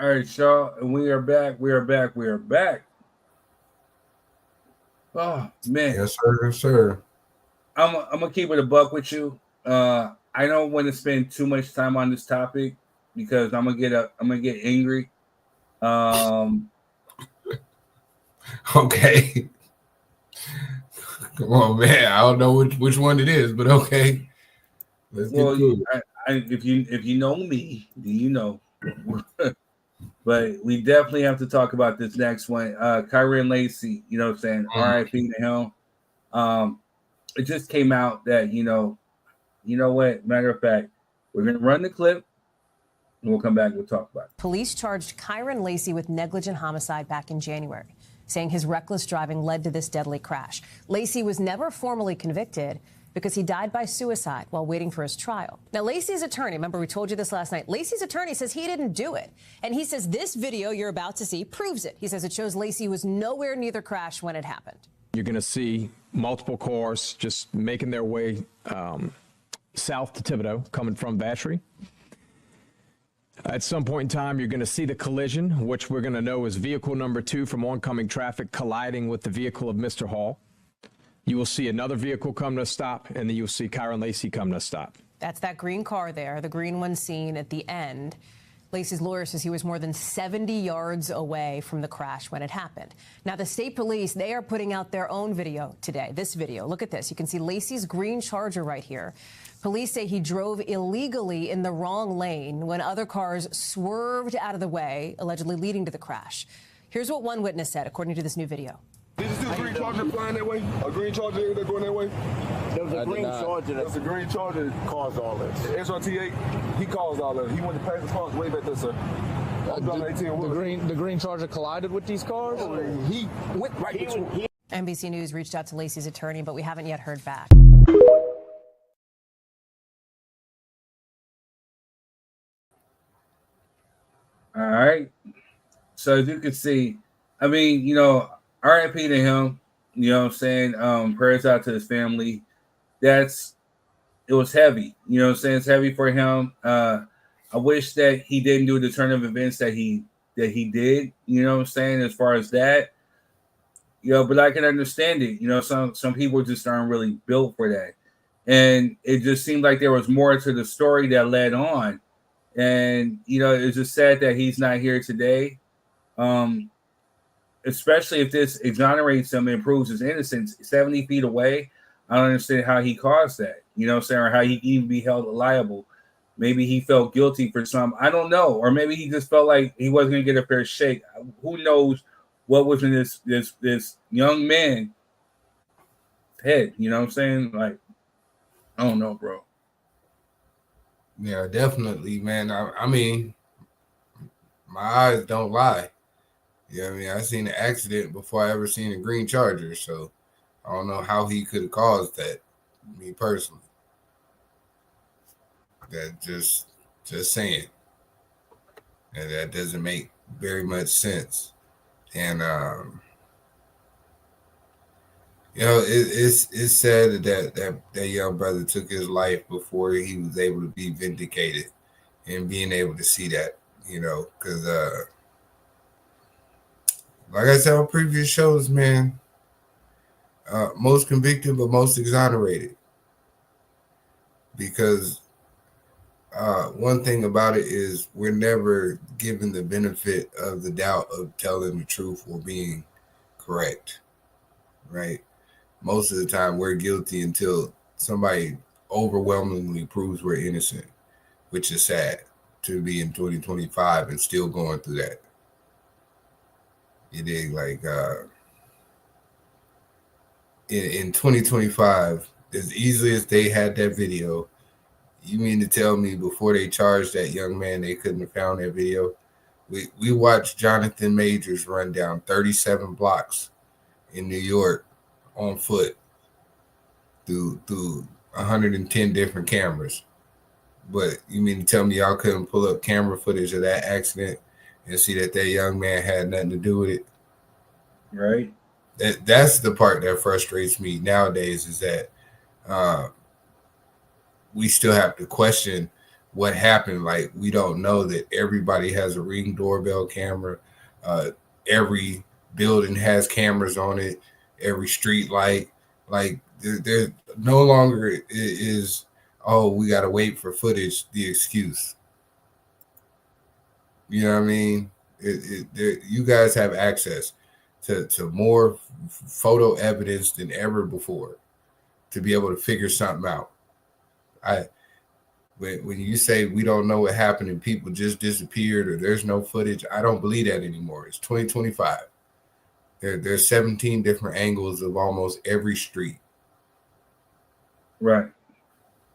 All right, y'all, and we are back. Oh man, yes sir. I'm gonna keep it a buck with you. I don't want to spend too much time on this topic because I'm gonna get angry. Okay. Come on, man. I don't know which one it is, but okay. Let's get cool. If you know me, then you know. But we definitely have to talk about this next one. Kyren Lacey, you know what I'm saying? R.I.P. to him. It just came out that, you know what? Matter of fact, we're going to run the clip and we'll come back and we'll talk about it. Police charged Kyren Lacey with negligent homicide back in January, saying his reckless driving led to this deadly crash. Lacey was never formally convicted because he died by suicide while waiting for his trial. Now, Lacey's attorney, remember we told you this last night, Lacey's attorney says he didn't do it. And he says this video you're about to see proves it. He says it shows Lacey was nowhere near the crash when it happened. You're going to see multiple cars just making their way south to Thibodaux, coming from Vacherie. At some point in time, you're going to see the collision, which we're going to know is vehicle number 2 from oncoming traffic colliding with the vehicle of Mr. Hall. You will see another vehicle come to a stop, and then you'll see Kyren Lacey come to a stop. That's that green car there, the green one seen at the end. Lacey's lawyer says he was more than 70 yards away from the crash when it happened. Now, the state police, they are putting out their own video today. This video, look at this. You can see Lacey's green Charger right here. Police say he drove illegally in the wrong lane when other cars swerved out of the way, allegedly leading to the crash. Here's what one witness said, according to this new video. Did you see a green Charger flying that way? A green Charger that going that way? There was a green Charger. That's a green Charger that caused all that. The SRT8, he caused all that. He went to pass the cars way back there, sir. The green Charger collided with these cars? He went right into it. NBC News reached out to Lacey's attorney, but we haven't yet heard back. All right. So as you can see, I mean, you know, RIP to him, you know what I'm saying? Prayers out to his family. It was heavy, you know what I'm saying? It's heavy for him. I wish that he didn't do the turn of events that he did, you know what I'm saying, as far as that. You know, but I can understand it. You know, some people just aren't really built for that. And it just seemed like there was more to the story that led on. And, you know, it's just sad that he's not here today. Especially if this exonerates him and proves his innocence 70 feet away. I don't understand how he caused that, you know what I'm saying, or how he can even be held liable. Maybe he felt guilty for some, I don't know, or maybe he just felt like he wasn't going to get a fair shake. Who knows what was in this young man's head, you know what I'm saying? Like, I don't know, bro. Yeah, definitely, man. I mean, my eyes don't lie. You know what I mean? I seen an accident before I ever seen a green Charger, so I don't know how he could have caused that, me personally. That just saying. And that doesn't make very much sense. And you know, it's sad that young brother took his life before he was able to be vindicated and being able to see that, you know, because like I said on previous shows, man, most convicted but most exonerated. Because one thing about it is we're never given the benefit of the doubt of telling the truth or being correct, right? Most of the time we're guilty until somebody overwhelmingly proves we're innocent, which is sad to be in 2025 and still going through that. You dig? Like in 2025, as easily as they had that video, you mean to tell me before they charged that young man, they couldn't have found that video? We watched Jonathan Majors run down 37 blocks in New York on foot through 110 different cameras. But you mean to tell me y'all couldn't pull up camera footage of that accident and see that young man had nothing to do with it? Right. That's the part that frustrates me nowadays, is that we still have to question what happened. Like, we don't know that everybody has a Ring doorbell camera. Every building has cameras on it. Every street light. Like, there no longer is, oh, we got to wait for footage, the excuse. You know what I mean? You guys have access to more photo evidence than ever before to be able to figure something out. When you say we don't know what happened and people just disappeared or there's no footage, I don't believe that anymore. It's 2025. There's 17 different angles of almost every street. Right.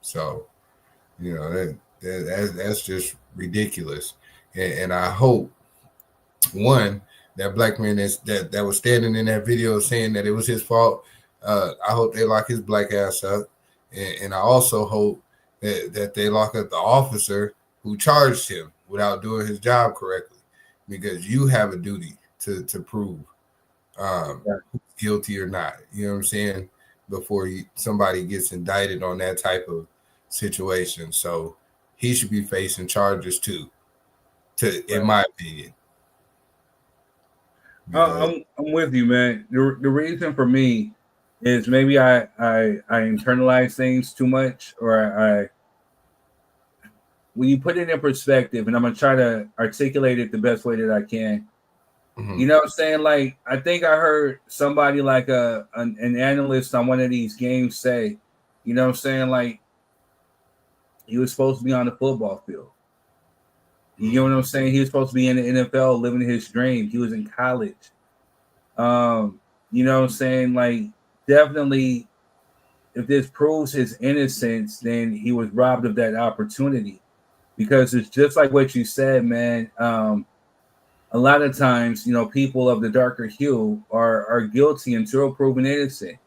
So, you know, that's just ridiculous. And I hope, one, that black man that was standing in that video saying that it was his fault, I hope they lock his black ass up. And I also hope that they lock up the officer who charged him without doing his job correctly, because you have a duty to prove who's guilty or not. You know what I'm saying? Before somebody gets indicted on that type of situation. So he should be facing charges too, in my opinion. I'm with you, man. The reason for me is maybe I internalize things too much, or when you put it in perspective, and I'm gonna try to articulate it the best way that I can. You know what I'm saying? Like, I think I heard somebody like an analyst on one of these games say, you know what I'm saying? Like, he was supposed to be on the football field. You know what I'm saying? He was supposed to be in the NFL living his dream. He was in college. You know what I'm saying? Like, definitely, if this proves his innocence, then he was robbed of that opportunity. Because it's just like what you said, man. A lot of times, you know, people of the darker hue are guilty until proven innocent.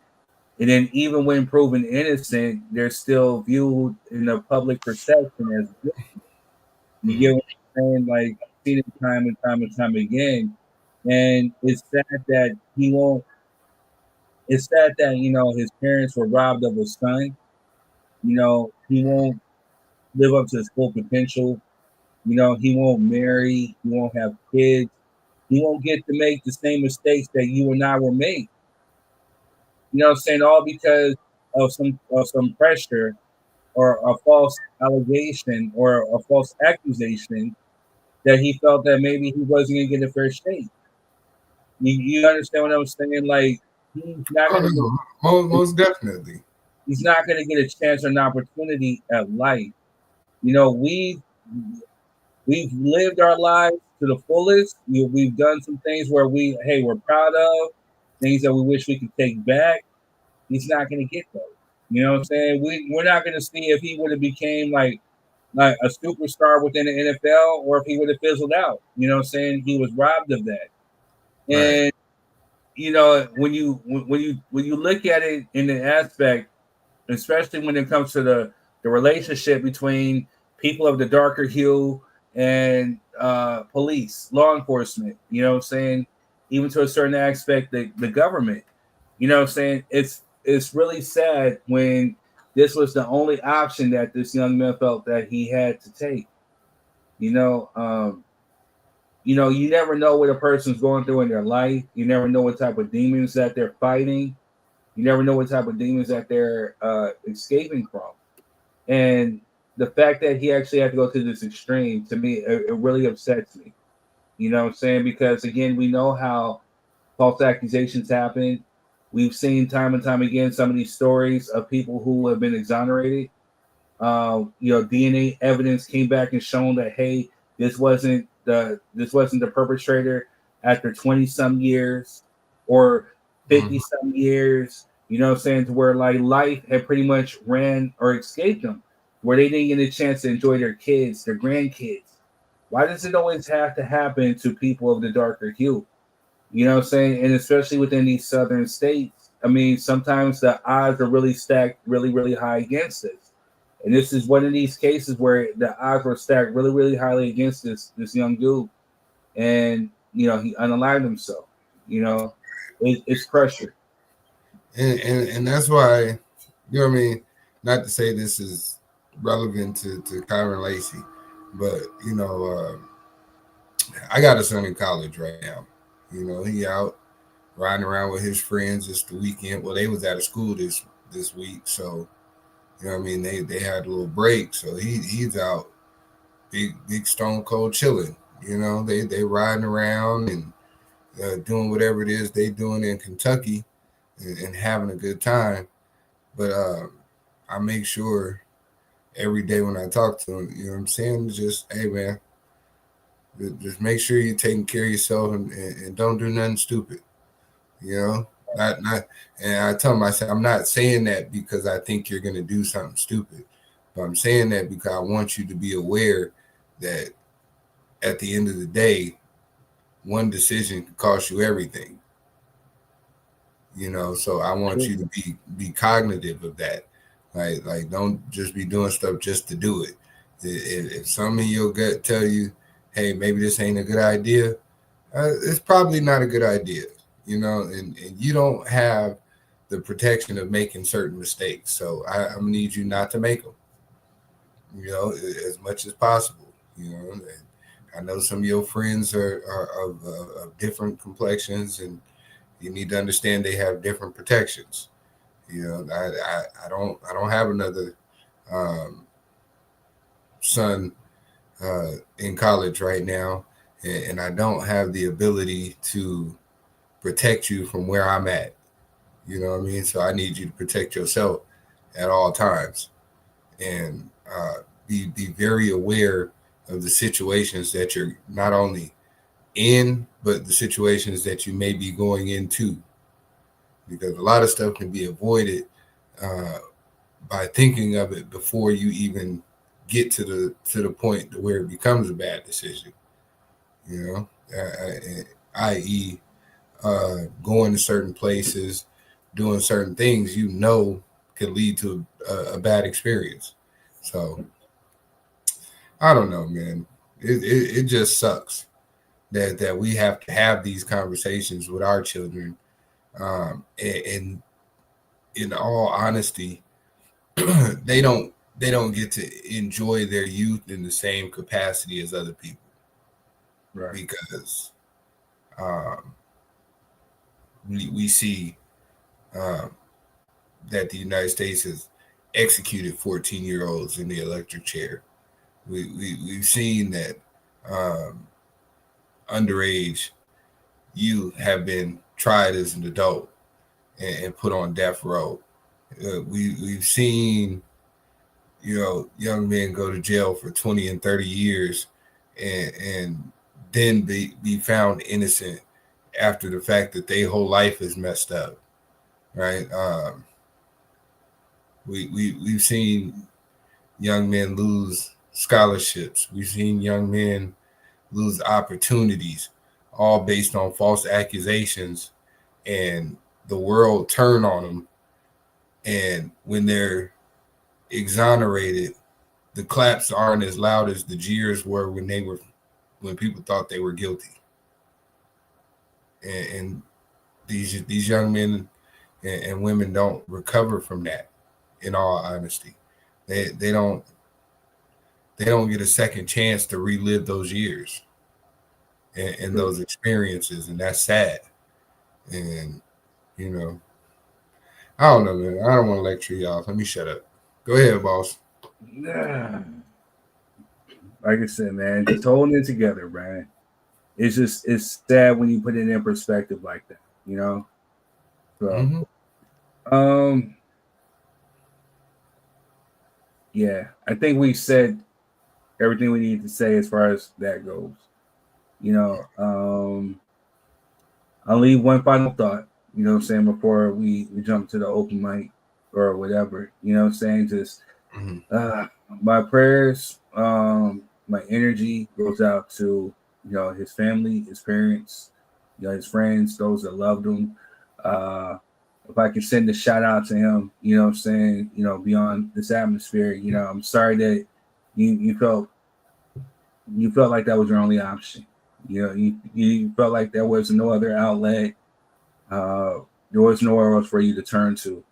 And then even when proven innocent, they're still viewed in the public perception as guilty. You get what I'm saying? Like, I've seen it time and time and time again. And it's sad that it's sad that, you know, his parents were robbed of a son. You know, he won't live up to his full potential. You know, he won't marry, he won't have kids. He won't get to make the same mistakes that you and I were made. You know what I'm saying? All because of some pressure or a false allegation or a false accusation that he felt that maybe he wasn't gonna get a fair shake. You understand what I'm saying? Like, he's not gonna most definitely. He's not gonna get a chance or an opportunity at life. You know, we've lived our lives to the fullest. We've done some things where we're proud of, things that we wish we could take back. He's not going to get those. You know what I'm saying? We're not going to see if he would have became like a superstar within the NFL or if he would have fizzled out. You know what I'm saying? He was robbed of that. And Right. you know, when you look at it in the aspect, especially when it comes to the relationship between people of the darker hue and police, law enforcement, you know what I'm saying? Even to a certain aspect, the government, you know what I'm saying? It's really sad when this was the only option that this young man felt that he had to take. You know, you never know what a person's going through in their life. You never know what type of demons that they're fighting. You never know what type of demons that they're escaping from. And the fact that he actually had to go to this extreme, to me, it really upsets me. You know what I'm saying? Because, again, we know how false accusations happen. We've seen time and time again some of these stories of people who have been exonerated. DNA evidence came back and shown that, hey, this wasn't the perpetrator after 20 some years or 50 some years, you know what I'm saying, to where like life had pretty much ran or escaped them, where they didn't get a chance to enjoy their kids, their grandkids. Why does it always have to happen to people of the darker hue? You know what I'm saying? And especially within these southern states, I mean, sometimes the odds are really stacked really, really high against us. And this is one of these cases where the odds were stacked really, really highly against this young dude. And, you know, he unalived himself. You know, it's pressure. And that's why, you know what I mean? Not to say this is relevant to Kyren Lacey, but, you know, I got a son in college right now. You know, he out riding around with his friends. It's the weekend. Well, they was out of school this week, so you know what I mean. They had a little break, so he's out, big stone cold chilling. You know, they riding around and doing whatever it is they doing in Kentucky and having a good time. But I make sure every day when I talk to him, you know what I'm saying, just hey man. Just make sure you're taking care of yourself and don't do nothing stupid. You know, not. And I tell him, I said, I'm not saying that because I think you're going to do something stupid, but I'm saying that because I want you to be aware that at the end of the day, one decision can cost you everything. You know, so I want you to be cognitive of that. Like don't just be doing stuff just to do it. If something in your gut tell you, hey, maybe this ain't a good idea, it's probably not a good idea, you know, and you don't have the protection of making certain mistakes. So I'm gonna need you not to make them, you know, as much as possible, you know. And I know some of your friends are of different complexions, and you need to understand they have different protections. You know, I don't have another son in college right now, and I don't have the ability to protect you from where I'm at. You know what I mean? So I need you to protect yourself at all times, and be very aware of the situations that you're not only in, but the situations that you may be going into, because a lot of stuff can be avoided by thinking of it before you even get to the point to where it becomes a bad decision. You know, i.e., going to certain places, doing certain things, you know, could lead to a bad experience. So I don't know, man. It just sucks that we have to have these conversations with our children. And in all honesty, they don't get to enjoy their youth in the same capacity as other people, right? Because we see that the United States has executed 14-year-olds in the electric chair. We've seen that underage youth have been tried as an adult and put on death row. We've seen, you know, young men go to jail for 20 and 30 years and then be found innocent after the fact that their whole life is messed up, right? We've seen young men lose scholarships. We've seen young men lose opportunities, all based on false accusations, and the world turn on them. And when they're exonerated, the claps aren't as loud as the jeers were when people thought they were guilty. And these young men and women don't recover from that. In all honesty, they don't get a second chance to relive those years and those experiences, and that's sad. And you know, I don't know, man. I don't want to lecture y'all. Let me shut up. Go ahead, boss. Like I said, man, just holding it together, man. It's sad when you put it in perspective like that, you know. So, yeah, I think we said everything we need to say as far as that goes. You know, I'll leave one final thought, you know what I'm saying, before we jump to the open mic or whatever, you know what I'm saying? Just my prayers, my energy goes out to, you know, his family, his parents, you know, his friends, those that loved him. If I can send a shout out to him, you know what I'm saying, you know, beyond this atmosphere, you know, I'm sorry that you felt like that was your only option. You know, you felt like there was no other outlet. There was nowhere else for you to turn to.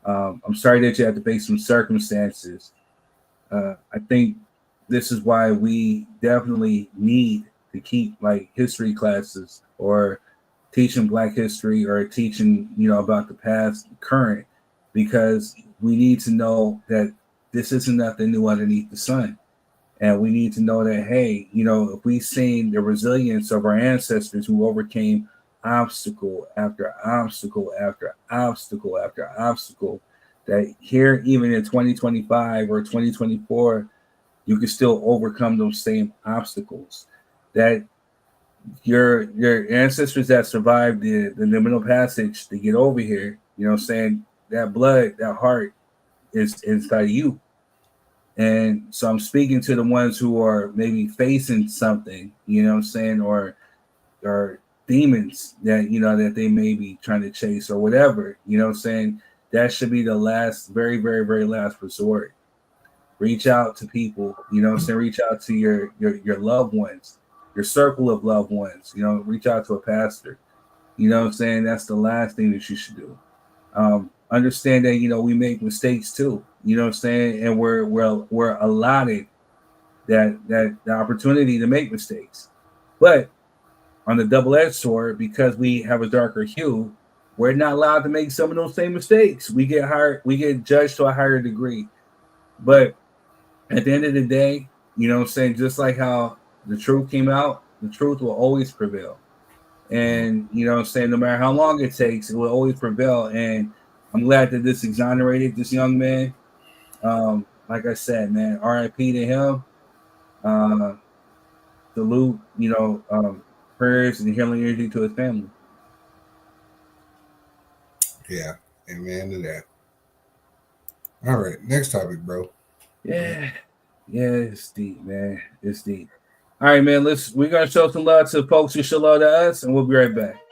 I'm sorry that you had to face some circumstances. I think this is why we definitely need to keep like history classes or teaching Black history or teaching, you know, about the past, current, because we need to know that this isn't nothing new underneath the sun. And we need to know that, hey, you know, if we've seen the resilience of our ancestors who overcame obstacle after obstacle after obstacle after obstacle, that here, even in 2025 or 2024, you can still overcome those same obstacles. That your ancestors that survived the liminal passage to get over here, you know what I'm saying, that blood, that heart is inside of you. And so I'm speaking to the ones who are maybe facing something, you know what I'm saying, or demons that, you know, that they may be trying to chase or whatever, you know what I'm saying. That should be the last, very, very, very last resort. Reach out to people, you know what I'm saying, reach out to your loved ones, your circle of loved ones, you know, reach out to a pastor, you know what I'm saying. That's the last thing that you should do. Understand that, you know, we make mistakes too, you know what I'm saying, and we're allotted that the opportunity to make mistakes. But on the double-edged sword, because we have a darker hue, we're not allowed to make some of those same mistakes. We get judged to a higher degree. But at the end of the day, You know what I'm saying? Just like how the truth came out, the truth will always prevail. And, you know what I'm saying, no matter how long it takes, it will always prevail. And I'm glad that this exonerated this young man. Like I said, man, RIP to him. Salute, prayers and healing energy to his family. Yeah, amen to that. All right, next topic, bro. Yeah, it's deep, man. It's deep. All right, man. We're gonna show some love to folks who show love to us, and we'll be right back.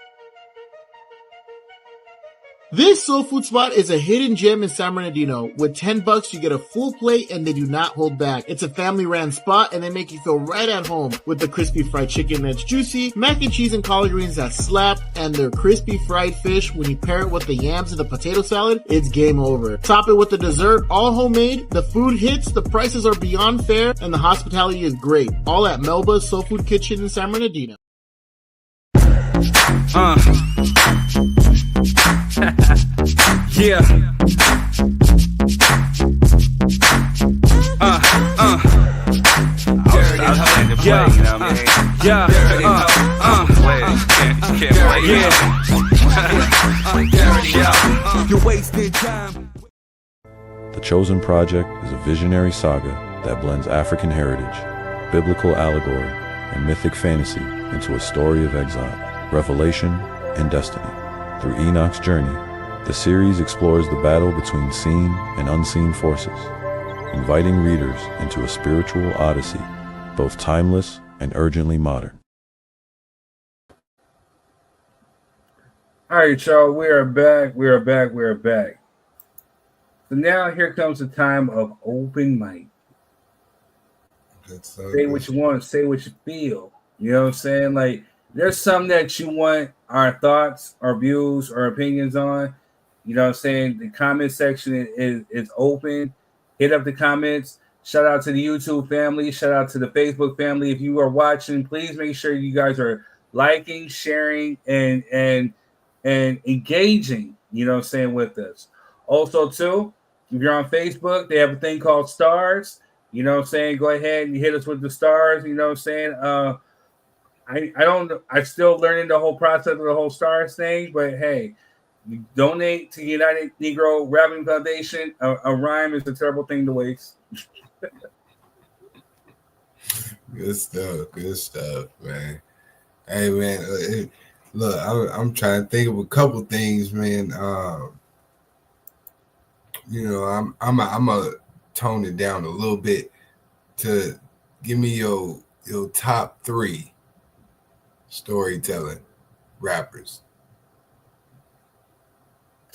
This soul food spot is a hidden gem in San Bernardino. With $10, you get a full plate and they do not hold back. It's a family-ran spot and they make you feel right at home with the crispy fried chicken that's juicy, mac and cheese and collard greens that slap, and their crispy fried fish. When you pair it with the yams and the potato salad, it's game over. Top it with the dessert, all homemade. The food hits, the prices are beyond fair, and the hospitality is great. All at Melba's Soul Food Kitchen in San Bernardino. Yeah. You're wasting time. The Chosen Project is a visionary saga that blends African heritage, biblical allegory, and mythic fantasy into a story of exile, revelation, and destiny. Through Enoch's journey, the series explores the battle between seen and unseen forces, inviting readers into a spiritual odyssey, both timeless and urgently modern. All right, y'all, we are back. So now here comes the time of open mic. Say what you want, say what you feel. You know what I'm saying? Like, there's something that you want our thoughts, our views, our opinions on. You know what I'm saying? The comment section is open. Hit up the comments. Shout out to the YouTube family. Shout out to the Facebook family. If you are watching, please make sure you guys are liking, sharing, and engaging, you know what I'm saying, with us. Also, too, if you're on Facebook, they have a thing called stars. You know what I'm saying? Go ahead and hit us with the stars. You know what I'm saying? I'm still learning the whole process of the whole stars thing, but hey, you donate to United Negro Rapping Foundation. A rhyme is a terrible thing to waste. Good stuff, man. Hey, man, look, I'm trying to think of a couple things, man. I'm gonna tone it down a little bit to give me your top 3 storytelling rappers.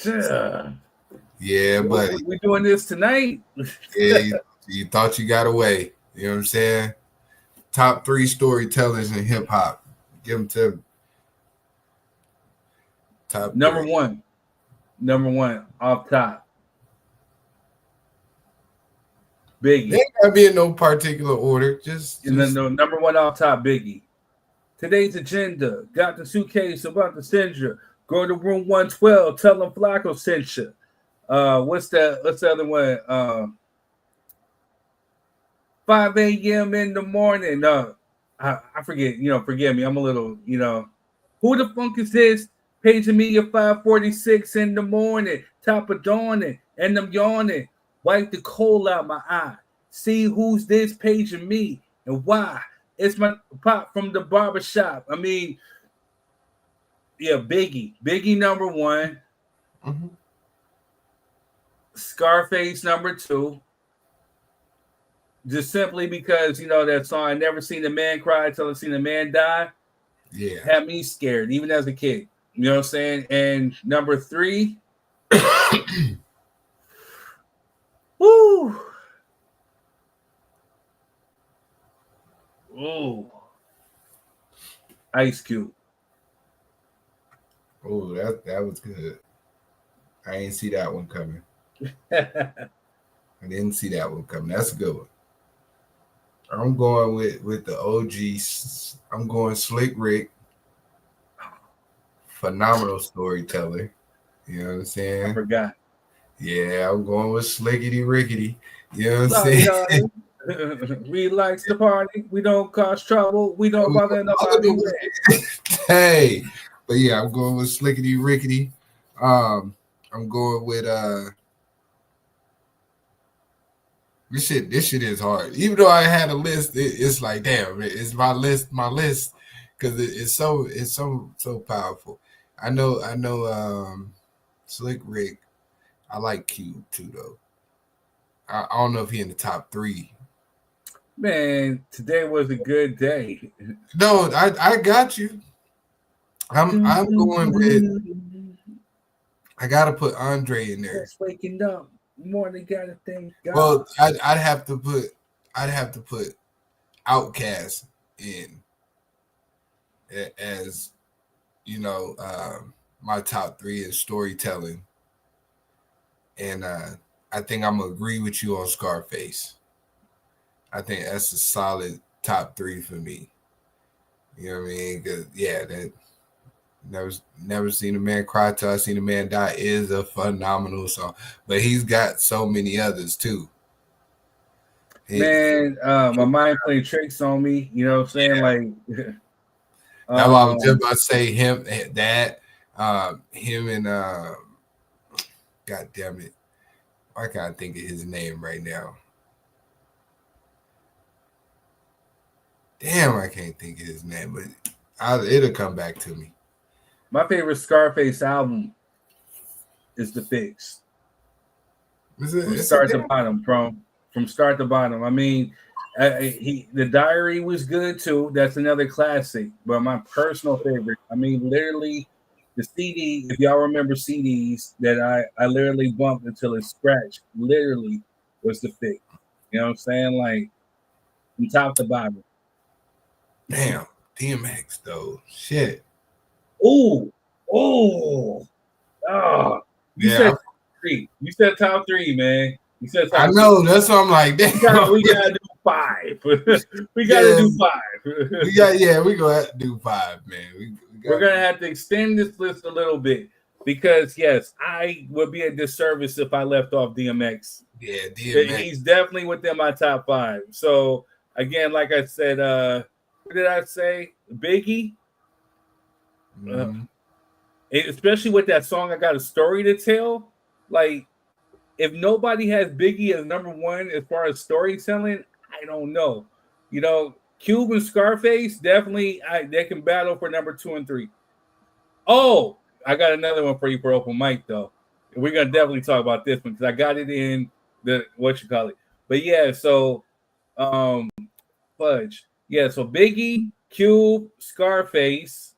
Yeah, buddy. We're doing this tonight. Yeah, you thought you got away. You know what I'm saying? Top 3 storytellers in hip hop. Give them to me. Top number 3. Number one off top. Biggie. They ain't gotta be in no particular order. Just no, number 1 off top, Biggie. Today's agenda. Got the suitcase about to send you. Go to room 112. Tell them Flacco sent you. What's the other one? 5 a.m. in the morning. I forget. Forgive me. I'm a little. Who the funk is this? Paging me at 5:46 in the morning. Top of dawning, and I'm yawning. Wipe the coal out my eye. See who's this paging me and why? It's my pop from the barbershop. I mean, yeah, Biggie. Biggie number 1. Mm-hmm. Scarface number 2. Just simply because, that song, I never seen a man cry till I seen a man die. Yeah. Had me scared, even as a kid. You know what I'm saying? And number 3. Woo. Ooh. Ice Cube. Oh, that was good. I didn't see that one coming. I didn't see that one coming. That's a good one. I'm going with the OGs. I'm going Slick Rick. Phenomenal storyteller. You know what I'm saying? I forgot. Yeah, I'm going with Slickety Rickety. You know what I'm saying? We likes to party. We don't cause trouble. We don't bother nobody. Hey, but yeah, I'm going with Slickety Rickety. I'm going with this shit is hard. Even though I had a list, it's like damn, it's my list, because it's so powerful. I know Slick Rick. I like Cube too though. I don't know if he in the top 3. Man, today was a good day. No, I got you. I'm going with. I gotta put Andre in there. Just waking up, more than gotta thank God. Well, I'd have to put Outkast in as my top 3 is storytelling, and I think I'm gonna agree with you on Scarface. I think that's a solid top 3 for me. You know what I mean? 'Cause, yeah, that never seen a man cry till I seen a man die is a phenomenal song. But he's got so many others too. Man, my mind playing tricks on me. You know what I'm saying? Yeah. Like, I was just about to say him and God damn it. I can't think of his name right now. Damn, I can't think of his name, but it'll come back to me. My favorite Scarface album is The Fix. From start to bottom, from start to bottom. I mean, the Diary was good too. That's another classic. But my personal favorite, I mean, literally the CD, if y'all remember CDs that I literally bumped until it scratched, literally was The Fix. You know what I'm saying? Like from top to bottom. Damn, DMX though. Shit. You said top 3. You said top 3, man. You said top I know. 3. That's what I'm like. Damn. We gotta do 5. We gotta do 5. we gonna have to do 5, man. We're gonna have to extend this list a little bit because yes, I would be a disservice if I left off DMX. Yeah, DMX. He's definitely within my top 5. So again, like I said, what did I say? Biggie. Especially with that song, I Got a Story to Tell. Like, if nobody has Biggie as number 1 as far as storytelling, I don't know. You know, Cube and Scarface definitely they can battle for number 2 and 3. Oh, I got another one for you for open mic though. We're gonna definitely talk about this one because I got it in the But yeah, so fudge. Yeah, so Biggie, Cube, Scarface,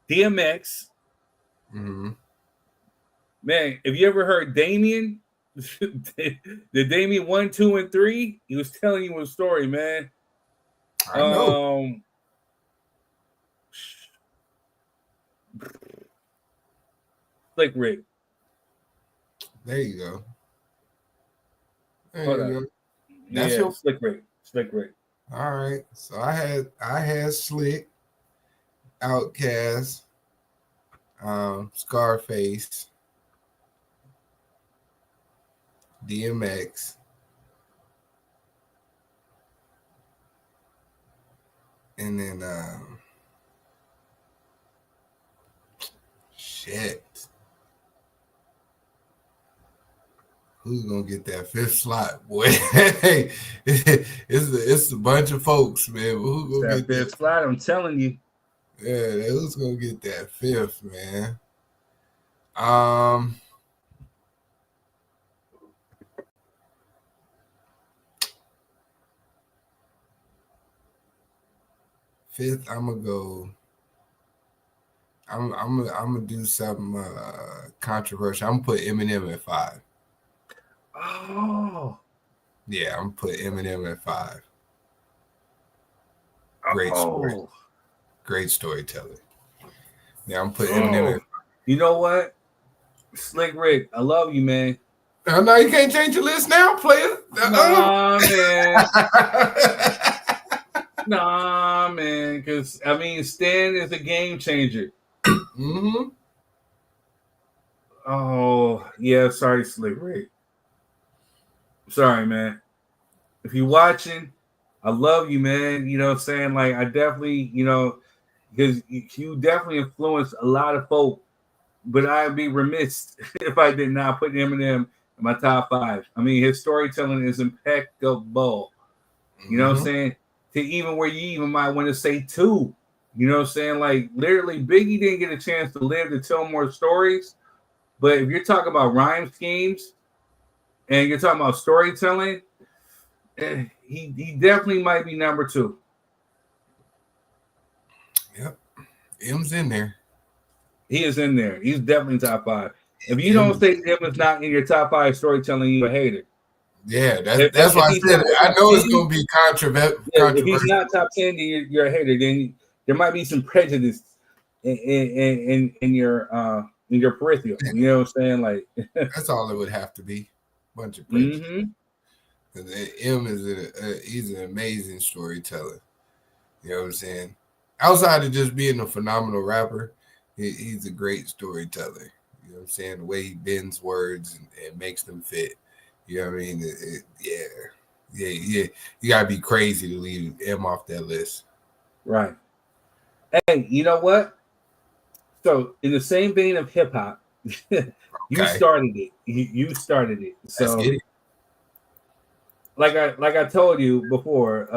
DMX. Mm-hmm. Man, have you ever heard Damien? the Damien 1, 2, and 3? He was telling you a story, man. I know. Slick Rick. There you go. Hold on. That's your Slick Rick. Slick Rick. All right. So I had Slick, Outkast, Scarface, DMX, and then shit. Who's gonna get that 5th slot, boy? it's a bunch of folks, man. Who's gonna get that 5th slot? I'm telling you. Yeah, who's gonna get that 5th, man? 5th, I'm gonna go. I'm gonna do something controversial. I'm gonna put Eminem at 5. Oh. Yeah, I'm gonna put Eminem at 5. Great story. Great storytelling. Yeah, I'm putting Eminem at 5. You know what? Slick Rick, I love you, man. No, you can't change your list now, player. Nah, man. Nah, man. Because, I mean, Stan is a game changer. Mm-hmm. Oh, yeah. Sorry, Slick Rick. Sorry, man. if you're watching, I love you, man. You know what I'm saying? Like, I definitely, because you definitely influenced a lot of folk, but I'd be remiss if I did not put Eminem in my top 5. I mean, his storytelling is impeccable. You know what I'm saying? To even where you even might want to say 2. You know what I'm saying? Like, literally, Biggie didn't get a chance to live to tell more stories. But if you're talking about rhyme schemes and you're talking about storytelling, he definitely might be number 2. Yep. M's in there. He is in there. He's definitely top 5. If you don't say M is not in your top 5 storytelling, you're a hater. Yeah, that's why I said I know it's going to be controversial. If he's not top 10, then you're a hater. Then there might be some prejudice in your peripheral. You know what I'm saying? Like that's all it would have to be. Bunch of prejudice. M is he's an amazing storyteller. You know what I'm saying? Outside of just being a phenomenal rapper, he's a great storyteller. You know what I'm saying? The way he bends words and makes them fit. You know what I mean? Yeah. You gotta be crazy to leave M off that list. Right. Hey, you know what? So in the same vein of hip hop, you started it. You started it. So let's get it. Like I told you before,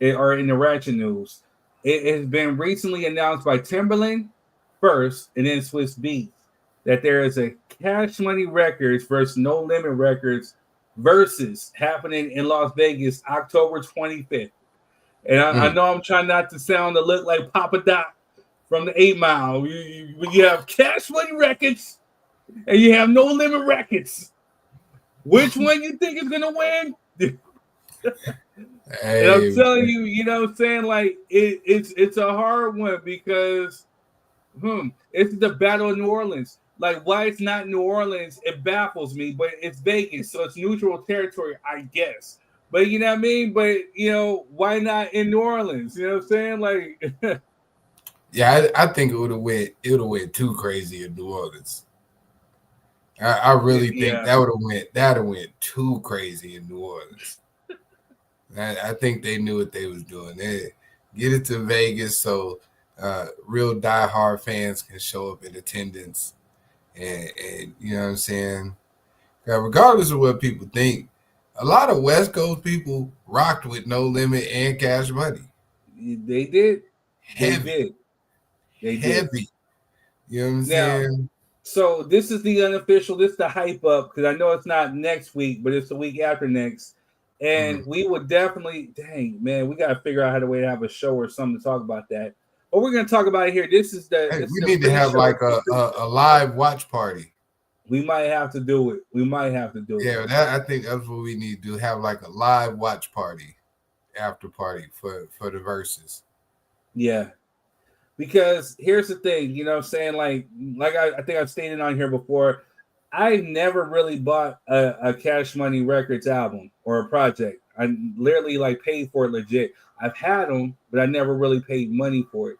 or in the Ratchet News, it has been recently announced by Timberland first and then Swiss Beats that there is a Cash Money Records versus No Limit Records versus happening in Las Vegas October 25th. And I know I'm trying not to sound to look like Papa Doc from the 8 Mile. When you have Cash Money Records and you have No Limit Records, which one you think is gonna win? And I'm telling you, you know what I'm saying? Like it's a hard one because it's the Battle of New Orleans. Like, why it's not New Orleans, it baffles me, but it's Vegas, so it's neutral territory, I guess. But you know what I mean? But why not in New Orleans? You know what I'm saying? Like yeah, I think it would have went too crazy in New Orleans. I really think that went too crazy in New Orleans. I think they knew what they was doing. They get it to Vegas so real diehard fans can show up in attendance, and you know what I'm saying. Regardless of what people think, a lot of West Coast people rocked with No Limit and Cash Money. They did. Heavy. They heavy. Did. You know what I'm saying? So this is the unofficial. This is the hype up because I know it's not next week, but it's the week after next. And we would definitely, dang, man, we got to figure out how to have a show or something to talk about that. But we're going to talk about it here. This is the. We need to have like a live watch party. We might have to do it. Yeah, I think that's what we need to do. Have like a live watch party, after party for the verses. Yeah. Because here's the thing, you know what I'm saying? Like I think I've stated on here before, I've never really bought a Cash Money Records album or a project. I literally paid for it legit. I've had them, but I never really paid money for it.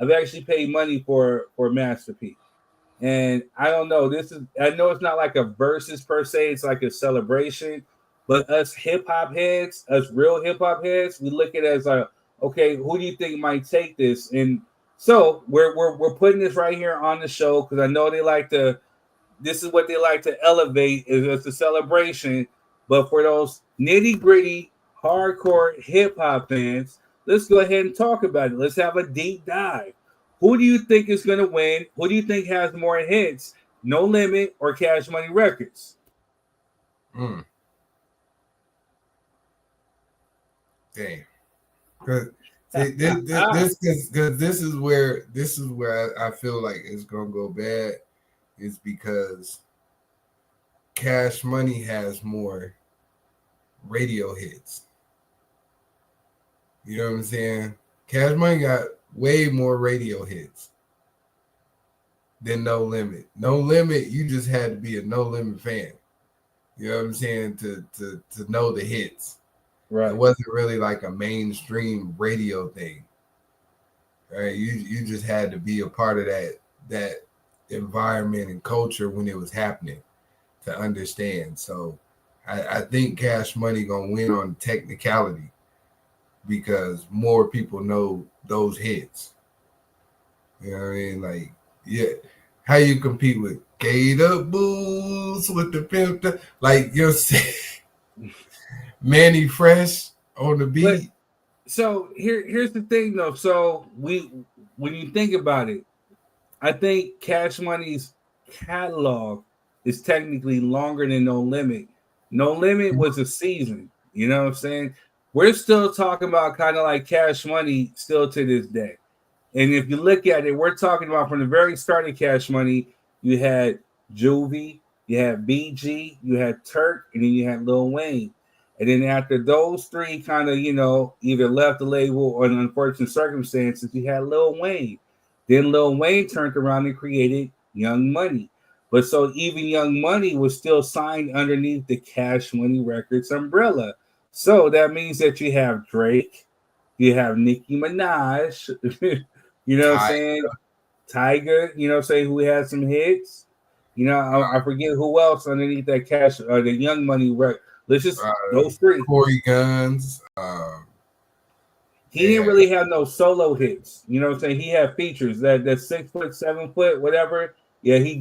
I've actually paid money for Master P. And I don't know, I know it's not like a versus per se, it's like a celebration, but us hip-hop heads, us real hip-hop heads, we look at it as like, okay, who do you think might take this? And so we're putting this right here on the show because I know this is what they like to elevate is a celebration. But for those nitty gritty, hardcore hip hop fans, let's go ahead and talk about it. Let's have a deep dive. Who do you think is going to win? Who do you think has more hits? No Limit or Cash Money Records? Damn. This is where I feel like it's gonna go bad. Is because Cash Money has more radio hits. You know what I'm saying? Cash Money got way more radio hits than No Limit. No Limit, you just had to be a No Limit fan. You know what I'm saying? To know the hits. Right. It wasn't really like a mainstream radio thing. Right. You just had to be a part of that environment and culture when it was happening to understand. So I think Cash Money gonna win on technicality because more people know those hits. You know what I mean? Like, yeah, how you compete with Gator Boots with the pimp? Like you're saying, Manny Fresh on the beat. But, so here's the thing though. So when you think about it, I think Cash Money's catalog is technically longer than No Limit. No Limit was a season. You know what I'm saying? We're still talking about kind of like Cash Money still to this day. And if you look at it, we're talking about from the very start of Cash Money, you had Juvie, you had BG, you had Turk, and then you had Lil Wayne. And then after those three kind of, either left the label or in unfortunate circumstances, you had Lil Wayne. Then Lil Wayne turned around and created Young Money. But so even Young Money was still signed underneath the Cash Money Records umbrella. So that means that you have Drake, you have Nicki Minaj, you know what I'm saying? Tiger, you know what I'm saying, who had some hits. I forget who else underneath that Cash, the Young Money record. Let's just those three. Corey Guns. He didn't really have no solo hits. You know what I'm saying? He had features that 6 foot, 7 foot, whatever. Yeah, he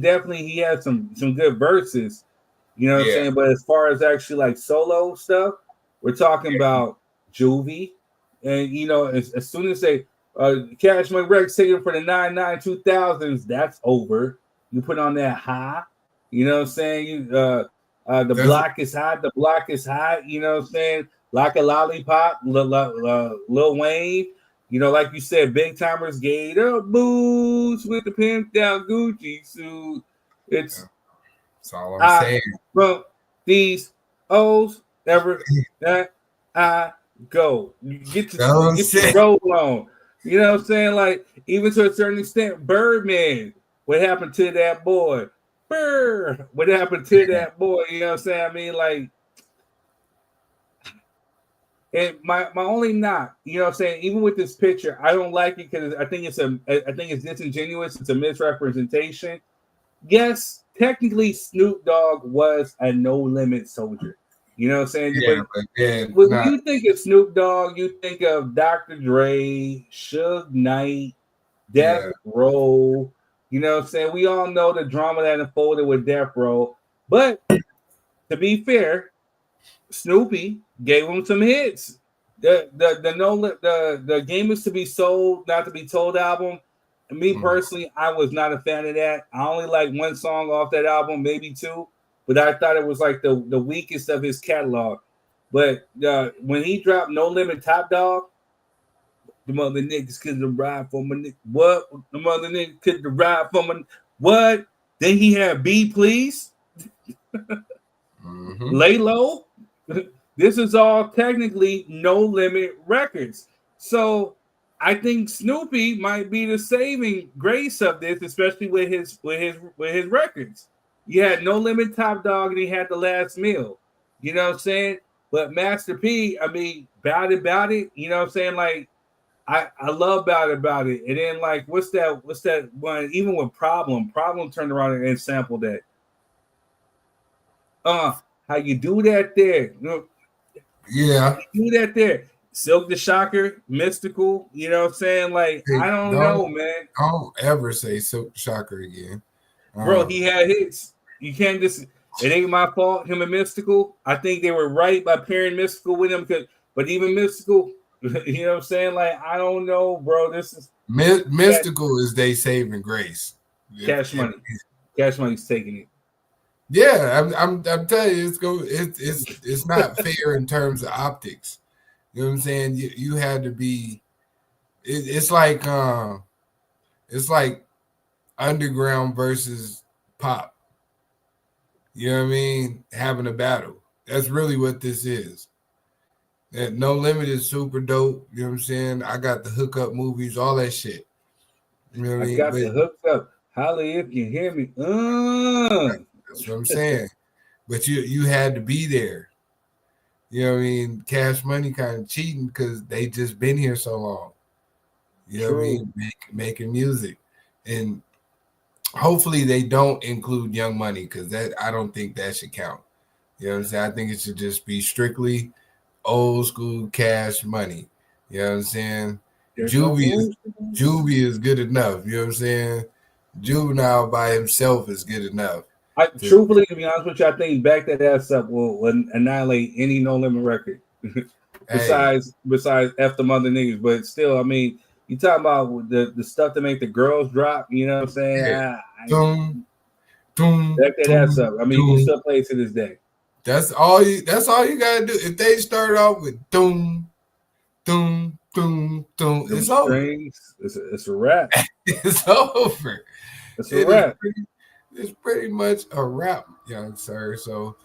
had some good verses. You know what I'm saying? But as far as actually like solo stuff, we're talking about Juvie. And as soon as they Cash Money Records taken for the 99 2000s, that's over. You put on that high. You know what I'm saying? The block is hot. The block is hot. You know what I'm saying? Like a Lollipop, Lil Wayne. Like you said, Big Timers, Gator Boots with the pimped out Gucci suit. That's all I'm saying. From these O's ever that I go. You get your roll on. You know what I'm saying? Like, even to a certain extent, Birdman. What happened to that boy? What happened to that boy? You know what I'm saying? I mean, like, and my only knock, you know what I'm saying, even with this picture, I don't like it because I think it's disingenuous. It's a misrepresentation. Yes, technically Snoop Dogg was a No Limit soldier. You know what I'm saying? Yeah, when you think of Snoop Dogg, you think of Dr. Dre, Suge Knight, Death Row. You know what I'm saying? We all know the drama that unfolded with Death Row. But to be fair, Snoopy gave him some hits. The Game Is to Be Sold, Not to Be Told album. And me personally, I was not a fan of that. I only like one song off that album, maybe two, but I thought it was like the weakest of his catalog. But when he dropped No Limit Top Dog, the mother niggas couldn't ride for my what? The mother niggas couldn't ride for my what? Then he had B Please, Lay Low. This is all technically No Limit Records. So I think Snoopy might be the saving grace of this, especially with his records. You had No Limit Top Dog and he had The Last Meal. You know what I'm saying? But Master P, I mean, Bout It, you know what I'm saying? Like, I love Bout It. And then, like, what's that one? Even with Problem turned around and sampled that. How you do that there? Yeah. You do that there. Silk the Shocker, Mystical, you know what I'm saying? Like, hey, I don't know, man. Don't ever say Silk the Shocker again. Bro, he had hits. You can't just, it ain't my fault, him and Mystical. I think they were right by pairing Mystical with him, but even Mystical, you know what I'm saying? Like, I don't know, bro. This is Mystical is they saving grace. Cash Money. Cash Money's taking it. Yeah, I'm telling you, it's not fair in terms of optics. You know what I'm saying? You had to be. It's like underground versus pop. You know what I mean? Having a battle. That's really what this is. That No Limit is super dope. You know what I'm saying? I got the hookup movies, all that shit. You know what I mean? Got the hookup. Holla if you hear me. That's what I'm saying. But you had to be there. You know what I mean? Cash Money kind of cheating because they just been here so long. You know what I mean? Making music. And hopefully they don't include Young Money because I don't think that should count. You know what I'm saying? I think it should just be strictly old school Cash Money. You know what I'm saying? Juvie is good enough. You know what I'm saying? Juvenile by himself is good enough. Truthfully, to be honest with you, I think Back That Ass Up will annihilate any No Limit record. besides F the Mother Niggas. But still, I mean, you talking about the stuff to make the girls drop, you know what I'm saying? Yeah. Back That Ass Up. I mean, you can still play it to this day. That's all you gotta do. If they start off with doom, doom, doom, doom, it's over. It's a wrap. It's over. It's a wrap. It's pretty much a wrap, young sir. So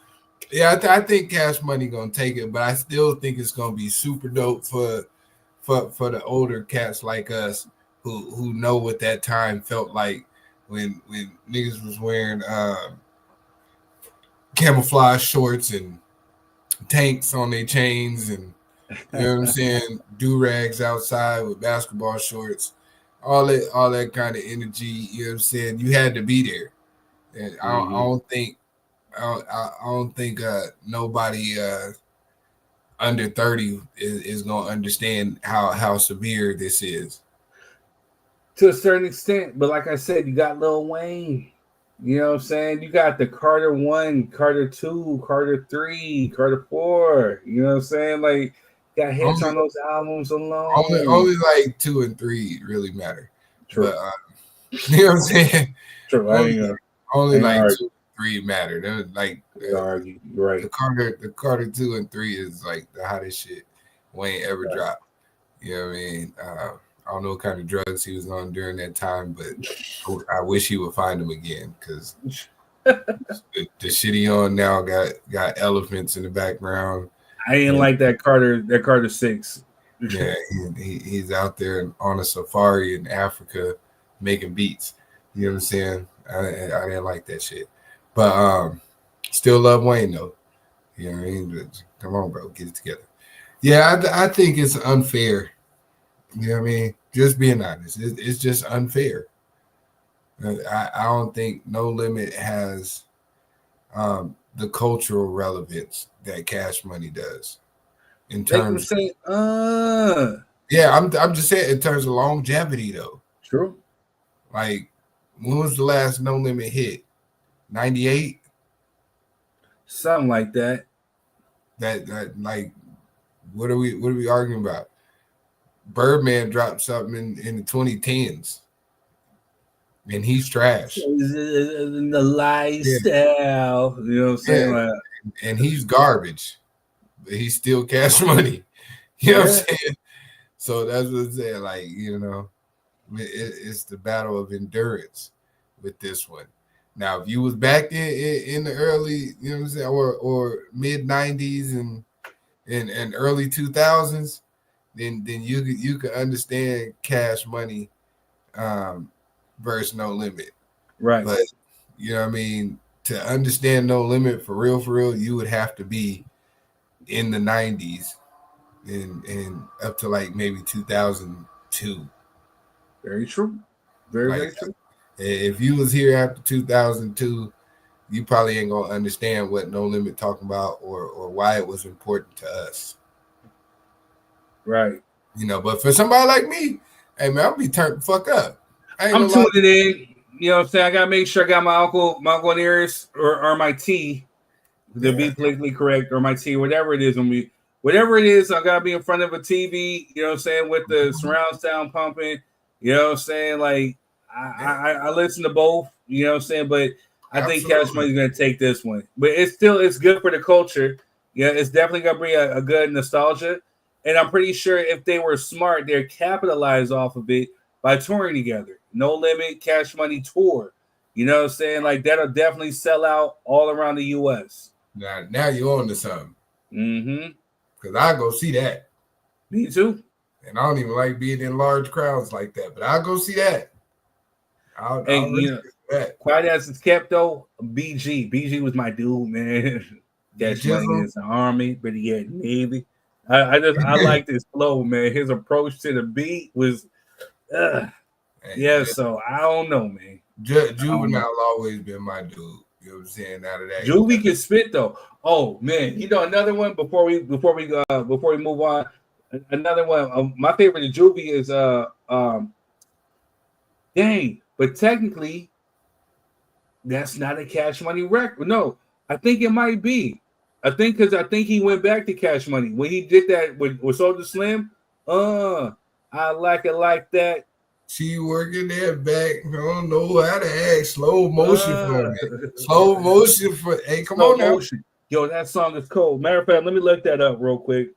yeah, I think Cash Money gonna take it, but I still think it's gonna be super dope for the older cats like us who know what that time felt like when niggas was wearing camouflage shorts and tanks on their chains and you know what I'm saying, do-rags outside with basketball shorts, all that kind of energy, you know what I'm saying? You had to be there. And I don't think nobody under 30 is gonna understand how severe this is. To a certain extent, but like I said, you got Lil Wayne. You know what I'm saying? You got the Carter 1, Carter 2, Carter 3, Carter 4. You know what I'm saying? Like, got hits on those albums alone. Only like 2 and 3 really matter. True. But, you know what I'm saying? True. Only like 2 and 3 matter. They're like right. The Carter 2 and 3 is like the hottest shit Wayne ever dropped. You know what I mean? I don't know what kind of drugs he was on during that time, but I wish he would find them again because the shit he on now got elephants in the background. I didn't like that Carter 6. Yeah, he's out there on a safari in Africa making beats. You know what I'm saying? I didn't like that shit, but still love Wayne though. You know what I mean? Come on, bro, get it together. Yeah, I think it's unfair. You know what I mean? Just being honest, it's just unfair. I don't think No Limit has the cultural relevance that Cash Money does. In terms, yeah, I'm just saying in terms of longevity though. True. Like, when was the last No Limit hit? 98? Something like that. That like, what are we arguing about? Birdman dropped something in the 2010s, and he's trash. The lifestyle, you know what I'm saying? Yeah. And he's garbage, but he's still Cash Money. You know what I'm saying? So that's what I'm saying. Like, you know, it's the battle of endurance with this one. Now, if you was back in the early, you know what I'm saying, or mid 90s and early 2000s, then you could understand Cash Money versus No Limit. Right. But you know what I mean, to understand No Limit for real, you would have to be in the 90s and up to like maybe 2002. Very true. Very true. If you was here after 2002, you probably ain't gonna understand what No Limit talking about or why it was important to us. Right. You know, but for somebody like me, hey man, I'll be turned the fuck up. I'm tuning in. You know what I'm saying? I gotta make sure I got my uncle nearest or my T to be politically correct, or my T, whatever it is. Whatever it is, I gotta be in front of a TV, you know what I'm saying, with the surround sound pumping. You know what I'm saying? Like I listen to both, you know what I'm saying, but I think Cash Money's gonna take this one. But it's good for the culture. Yeah, it's definitely gonna bring a good nostalgia. And I'm pretty sure if they were smart, they'd capitalize off of it by touring together. No Limit, Cash Money tour. You know what I'm saying? Like, that'll definitely sell out all around the U.S. Now you're on to something. Mm-hmm. Because I go see that. Me too. And I don't even like being in large crowds like that, but I'll go see that. I'll that. Quiet as it's kept, though, BG. BG was my dude, man. Cash Money is the Army, but he had Navy. I like this flow, man. His approach to the beat was, so I don't know, man. Juvenile always been my dude. You know what I'm saying? Out of that, Juvie can spit though. Oh man, you know another one before we move on. Another one. My favorite of Juvie is dang, but technically that's not a Cash Money record. No, I think it might be. I think he went back to Cash Money when he did that with Soulja Slim. I like it like that. She working that back. I don't know how to act. Slow motion for me. Slow motion for. Hey, come on now. Yo, that song is cold. Matter of fact, let me look that up real quick.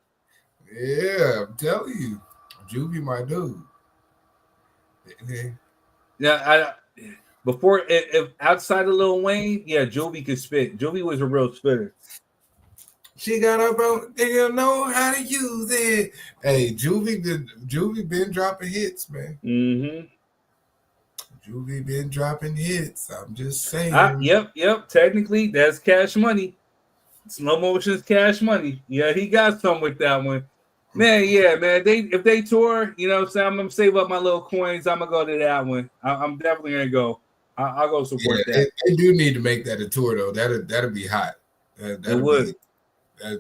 Yeah, I'm telling you, Juvie, my dude. Yeah, before if outside of Lil Wayne, yeah, Juvie could spit. Juvie was a real spitter. She got up on. They don't know how to use it. Hey, Juvie been dropping hits, man. Mm-hmm. Juvie been dropping hits. I'm just saying. Yep. Technically, that's Cash Money. Slow Motion's Cash Money. Yeah, he got some with that one. Man, yeah, man. If they tour, you know what I'm saying, I'm gonna save up my little coins. I'm gonna go to that one. I'm definitely gonna go. I'll go support that. They do need to make that a tour though. That'll be hot. It would.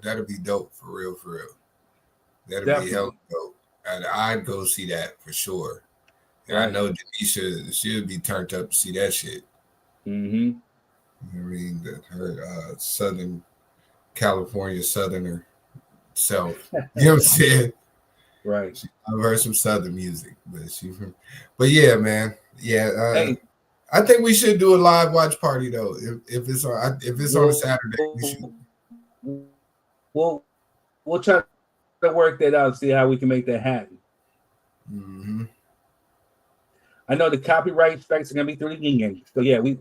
That'll be dope for real. That'll Definitely. be hell dope. And I'd go see that for sure. And I know Denisha, she'll be turned up to see that shit. Mm-hmm. You know what I mean? Her Southern California Southerner self. You know what I'm saying? Right. I've heard some Southern music, but yeah, man. Yeah. Hey. I think we should do a live watch party though. If it's on a Saturday, we should. We'll try to work that out, see how we can make that happen. Mm-hmm. I know the copyright strikes are gonna be through the yin, so yeah, we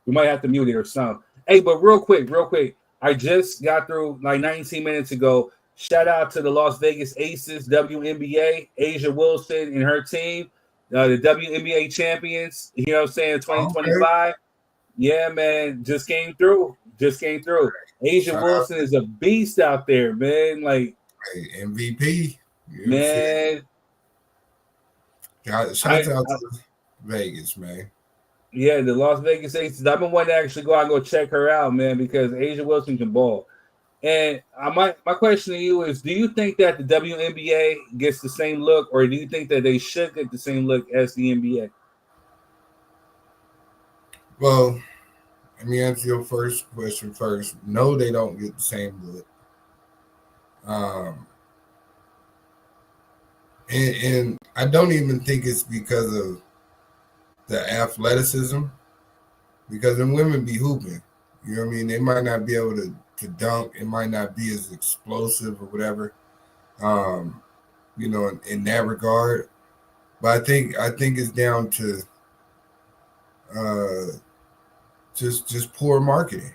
might have to mute it or something. Hey, but real quick, I just got through like 19 minutes ago. Shout out to the Las Vegas Aces WNBA, Asia Wilson and her team, the WNBA champions. You know what I'm saying? 2025. Okay. Yeah, man, just came through. Asia Wilson is a beast out there, man. Like MVP, man. Shout out to Vegas, man. Yeah, the Las Vegas Aces. I've been wanting to actually go out and go check her out, man, because Asia Wilson can ball. And my question to you is, do you think that the WNBA gets the same look, or do you think that they should get the same look as the NBA? Well, let me answer your first question first. No, they don't get the same look. And I don't even think it's because of the athleticism, because the women be hooping. You know what I mean? They might not be able to dunk. It might not be as explosive or whatever, you know, in that regard. But I think it's down to just poor marketing.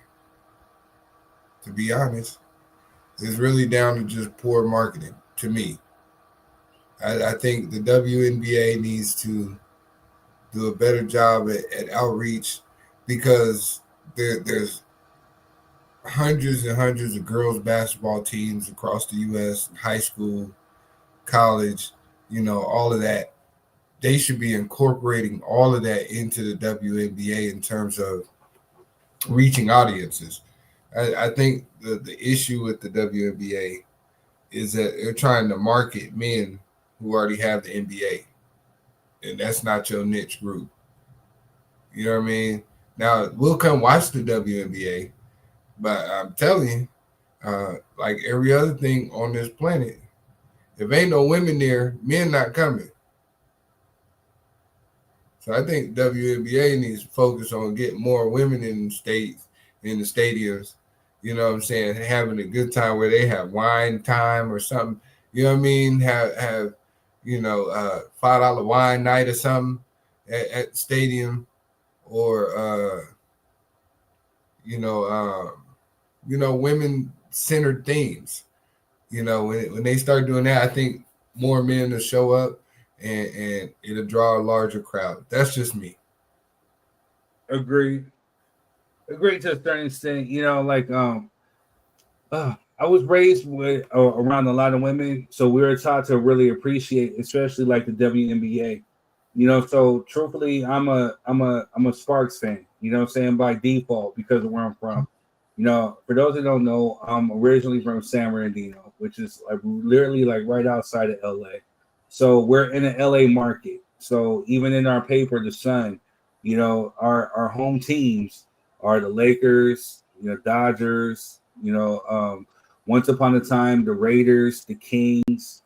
To be honest, it's really down to just poor marketing to me. I think the WNBA needs to do a better job at outreach, because there's hundreds and hundreds of girls basketball teams across the U.S., high school, college, you know, all of that. They should be incorporating all of that into the WNBA in terms of reaching audiences. I think the issue with the WNBA is that they're trying to market men who already have the NBA, and that's not your niche group. You know what I mean? Now, we'll come watch the WNBA, but I'm telling you, like every other thing on this planet, if ain't no women there, men not coming. So I think WNBA needs to focus on getting more women in the stadiums, you know what I'm saying, having a good time where they have wine time or something. You know what I mean? Have you know, $5 wine night or something at the stadium, or you know, women-centered themes. You know, when they start doing that, I think more men will show up, and it'll draw a larger crowd. That's just me. Agreed to a certain extent. You know, like I was raised with around a lot of women, so we were taught to really appreciate, especially like the WNBA. You know, so truthfully, I'm a Sparks fan. You know what I'm saying? By default, because of where I'm from. You know, for those that don't know, I'm originally from San Bernardino, which is like literally like right outside of LA. So we're in an LA market. So even in our paper, The Sun, you know, our home teams are the Lakers, you know, Dodgers, you know, once upon a time, the Raiders, the Kings.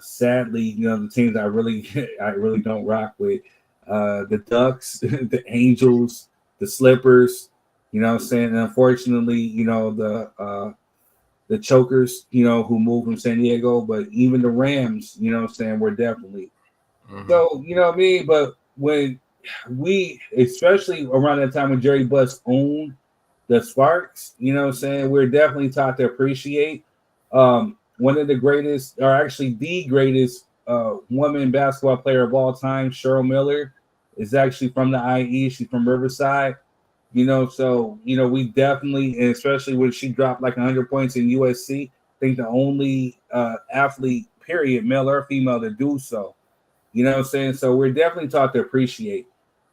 Sadly, you know, the teams I really don't rock with. The Ducks, the Angels, the Slippers, you know what I'm saying? And unfortunately, you know, the Chokers, you know, who moved from San Diego, but even the Rams, you know what I'm saying, we're definitely. So, you know what I mean? But when we, especially around that time when Jerry Buss owned the Sparks, you know what I'm saying, we're definitely taught to appreciate one of the greatest, or actually the greatest woman basketball player of all time, Cheryl Miller, is actually from the IE. She's from Riverside. You know, so, you know, we definitely, and especially when she dropped like 100 points in USC, I think the only athlete, period, male or female, to do so. You know what I'm saying? So we're definitely taught to appreciate.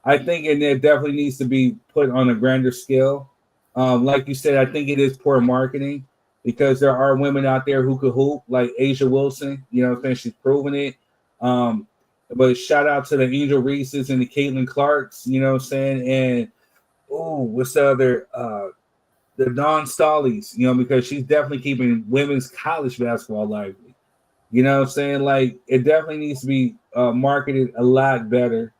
I think and it definitely needs to be put on a grander scale. Like you said, I think it is poor marketing because there are women out there who could hoop, like Asia Wilson. You know what I'm saying? She's proven it. But shout out to the Angel Reeses and the Caitlin Clarks, you know what I'm saying? And what's the other? The Dawn Stollies, you know, because she's definitely keeping women's college basketball lively. You know what I'm saying? Like, it definitely needs to be marketed a lot better.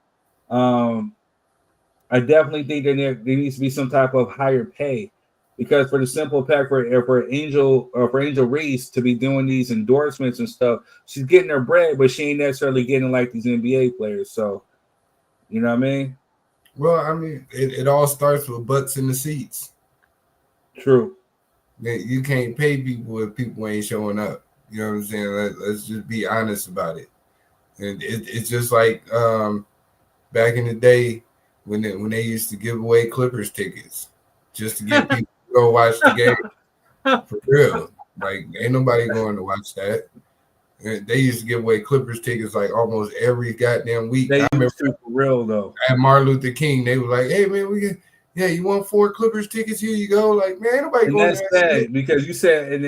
I definitely think there needs to be some type of higher pay because for the simple fact for Angel Reese to be doing these endorsements and stuff, she's getting her bread, but she ain't necessarily getting like these NBA players. So, you know what I mean? Well, I mean, it all starts with butts in the seats. True. You can't pay people if people ain't showing up. You know what I'm saying? Let's just be honest about it. And it's just like back in the day when they used to give away Clippers tickets just to get people to go watch the game. For real. Like, ain't nobody going to watch that. And they used to give away Clippers tickets like almost every goddamn week. They used to, for real though. At Martin Luther King, they were like, "Hey man, you want 4 Clippers tickets? Here you go." Like, man, ain't nobody going. That's sad because you said in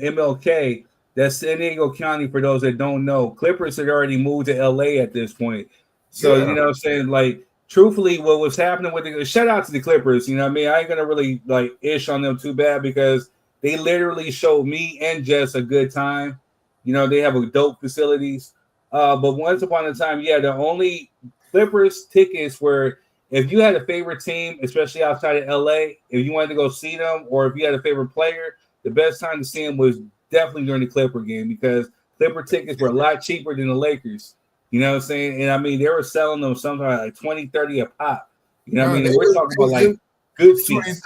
MLK, that's San Diego County. For those that don't know, Clippers had already moved to LA at this point. So you know what I'm saying, like. Truthfully, what was happening with the shout out to the Clippers, you know what I mean? I ain't gonna really like ish on them too bad because they literally showed me and Jess a good time. You know, they have a dope facilities. But once upon a time, the only Clippers tickets were if you had a favorite team, especially outside of LA, if you wanted to go see them, or if you had a favorite player, the best time to see them was definitely during the Clipper game because Clipper tickets were a lot cheaper than the Lakers. You know what I'm saying? And I mean, they were selling them sometimes like 20, 30 a pop. You know what I mean? And we're talking about like good seats.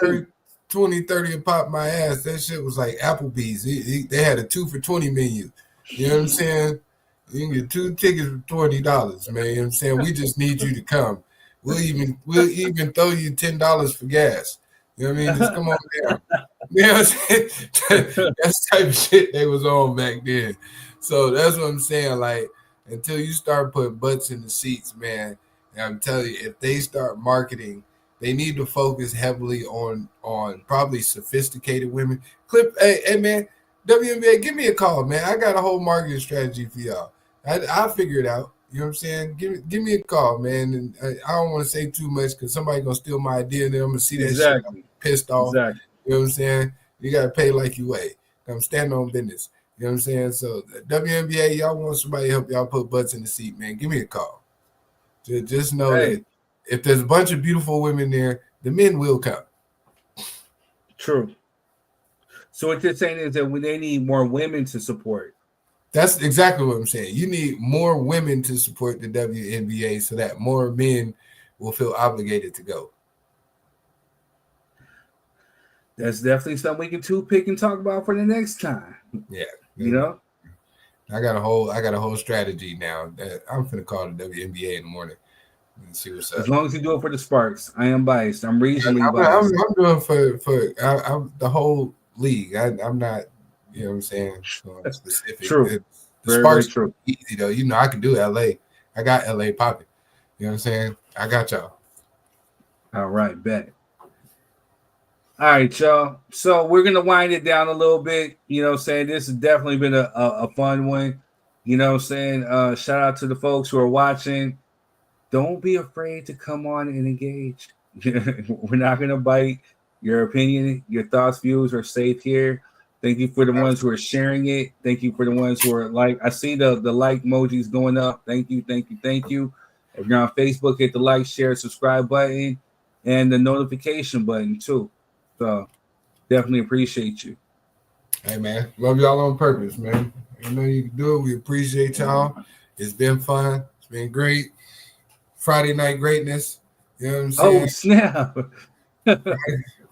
20, 30 a pop my ass. That shit was like Applebee's. They had a 2 for $20 menu. You know what I'm saying? You can get 2 tickets for $20, man. You know what I'm saying? We just need you to come. We'll even throw you $10 for gas. You know what I mean? Just come on down. You know what I'm saying? That's the type of shit they was on back then. So that's what I'm saying. Like, until you start putting butts in the seats, man, and I'm telling you, if they start marketing, they need to focus heavily on probably sophisticated women. Hey man, WNBA, give me a call, man. I got a whole marketing strategy for y'all. I'll figure it out. You know what I'm saying? Give me a call, man. And I don't want to say too much because somebody's gonna steal my idea and then I'm gonna see that shit. I'm pissed off. Exactly. You know what I'm saying? You gotta pay like you weigh. I'm standing on business. You know what I'm saying? So WNBA, y'all want somebody to help y'all put butts in the seat, man. Give me a call. Just know that if there's a bunch of beautiful women there, the men will come. True. So what you're saying is that they need more women to support. That's exactly what I'm saying. You need more women to support the WNBA so that more men will feel obligated to go. That's definitely something we can pick and talk about for the next time. Yeah. You know? I got a whole strategy now that I'm finna call the WNBA in the morning and see what's up. As long as you do it for the Sparks. I am biased. I'm reasonably biased. I'm doing for I'm the whole league. I'm not, you know what I'm saying, specific. True. The Sparks true. Easy though. You know, I can do LA. I got LA popping. You know what I'm saying? I got y'all. All right, bet. All right, y'all. So we're gonna wind it down a little bit. You know what I'm saying? This has definitely been a fun one. You know what I'm saying? Shout out to the folks who are watching. Don't be afraid to come on and engage. We're not gonna bite. Your opinion, your thoughts, views are safe here. Thank you for the ones who are sharing it. Thank you for the ones who are like. I see the like emojis going up. Thank you, thank you, thank you. If you're on Facebook, hit the like, share, subscribe button, and the notification button too. So definitely appreciate you. Hey man, love y'all on purpose, man. You know you can do it. We appreciate y'all. It's been fun. It's been great. Friday night greatness. You know what I'm saying? Oh snap!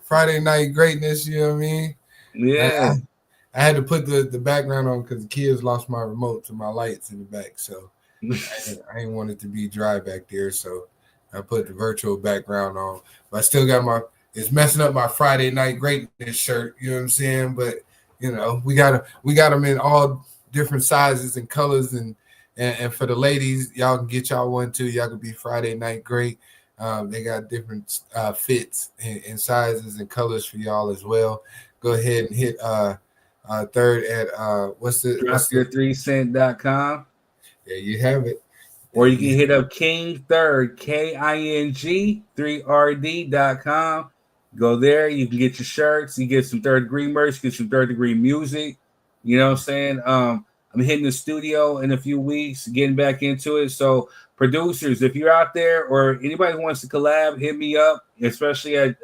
Friday night greatness. You know what I mean? Yeah. I had to put the background on because the kids lost my remote to my lights in the back, so I didn't want it to be dry back there. So I put the virtual background on, but I still got it's messing up my Friday night greatness shirt. You know what I'm saying? But you know, we got them in all different sizes and colors, and for the ladies, y'all can get y'all one too. Y'all can be Friday night great. They got different fits and sizes and colors for y'all as well. Go ahead and hit third at dropyour3cent.com. There you have it. Or you can hit up King Third, KING 3RD.com. Go there. You can get your shirts. You get some third degree merch, get some third degree music. You know what I'm saying? I'm hitting the studio in a few weeks, getting back into it. So producers, if you're out there or anybody who wants to collab, hit me up, especially at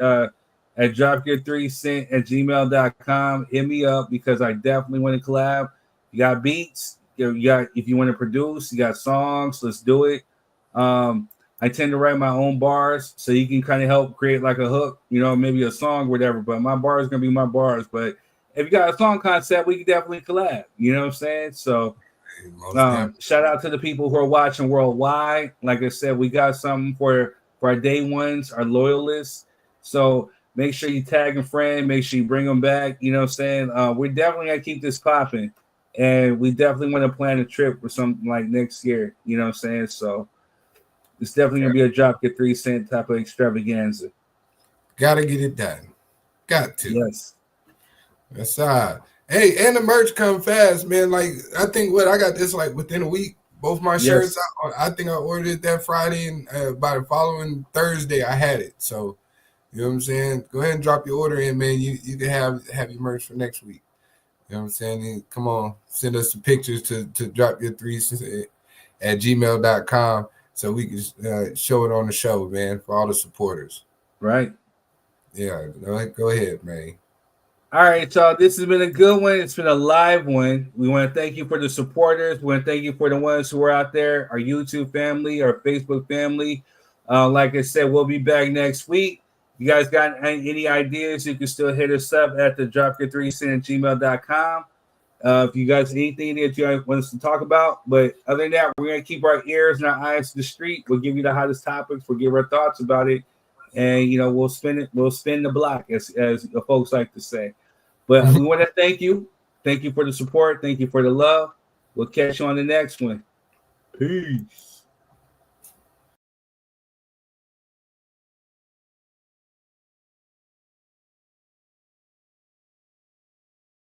dropyour3cent@gmail.com. Hit me up because I definitely want to collab. You got beats, you got, if you want to produce, you got songs, let's do it. I tend to write my own bars, so you can kind of help create like a hook, you know, maybe a song, whatever. But my bars gonna be my bars. But if you got a song concept, we can definitely collab. You know what I'm saying? So shout out to the people who are watching worldwide. Like I said, we got something for our day ones, our loyalists. So make sure you tag a friend, make sure you bring them back. You know what I'm saying? We're definitely gonna keep this popping, and we definitely want to plan a trip for something like next year. You know what I'm saying? So it's definitely gonna be a drop your 3 cent type of extravaganza. Gotta get it done. Got to. Yes. That's hey, and the merch come fast, man. Like I think I got this like within a week. Both my shirts. I think I ordered it that Friday, and by the following Thursday, I had it. So you know what I'm saying? Go ahead and drop your order in, man. You can have your merch for next week. You know what I'm saying? And come on, send us some pictures to drop your 3 cents at gmail.com so we can show it on the show, man, for all the supporters. Right. Yeah. Go ahead, man. All right, y'all. This has been a good one. It's been a live one. We want to thank you for the supporters. We want to thank you for the ones who are out there, our YouTube family, our Facebook family. Like I said, we'll be back next week. You guys got any ideas, you can still hit us up at the dropyour3cent@gmail.com. If you guys anything that you guys want us to talk about. But other than that, we're going to keep our ears and our eyes to the street. We'll give you the hottest topics. We'll give our thoughts about it. And, you know, we'll spin the block, as the folks like to say. But we want to thank you. Thank you for the support. Thank you for the love. We'll catch you on the next one. Peace.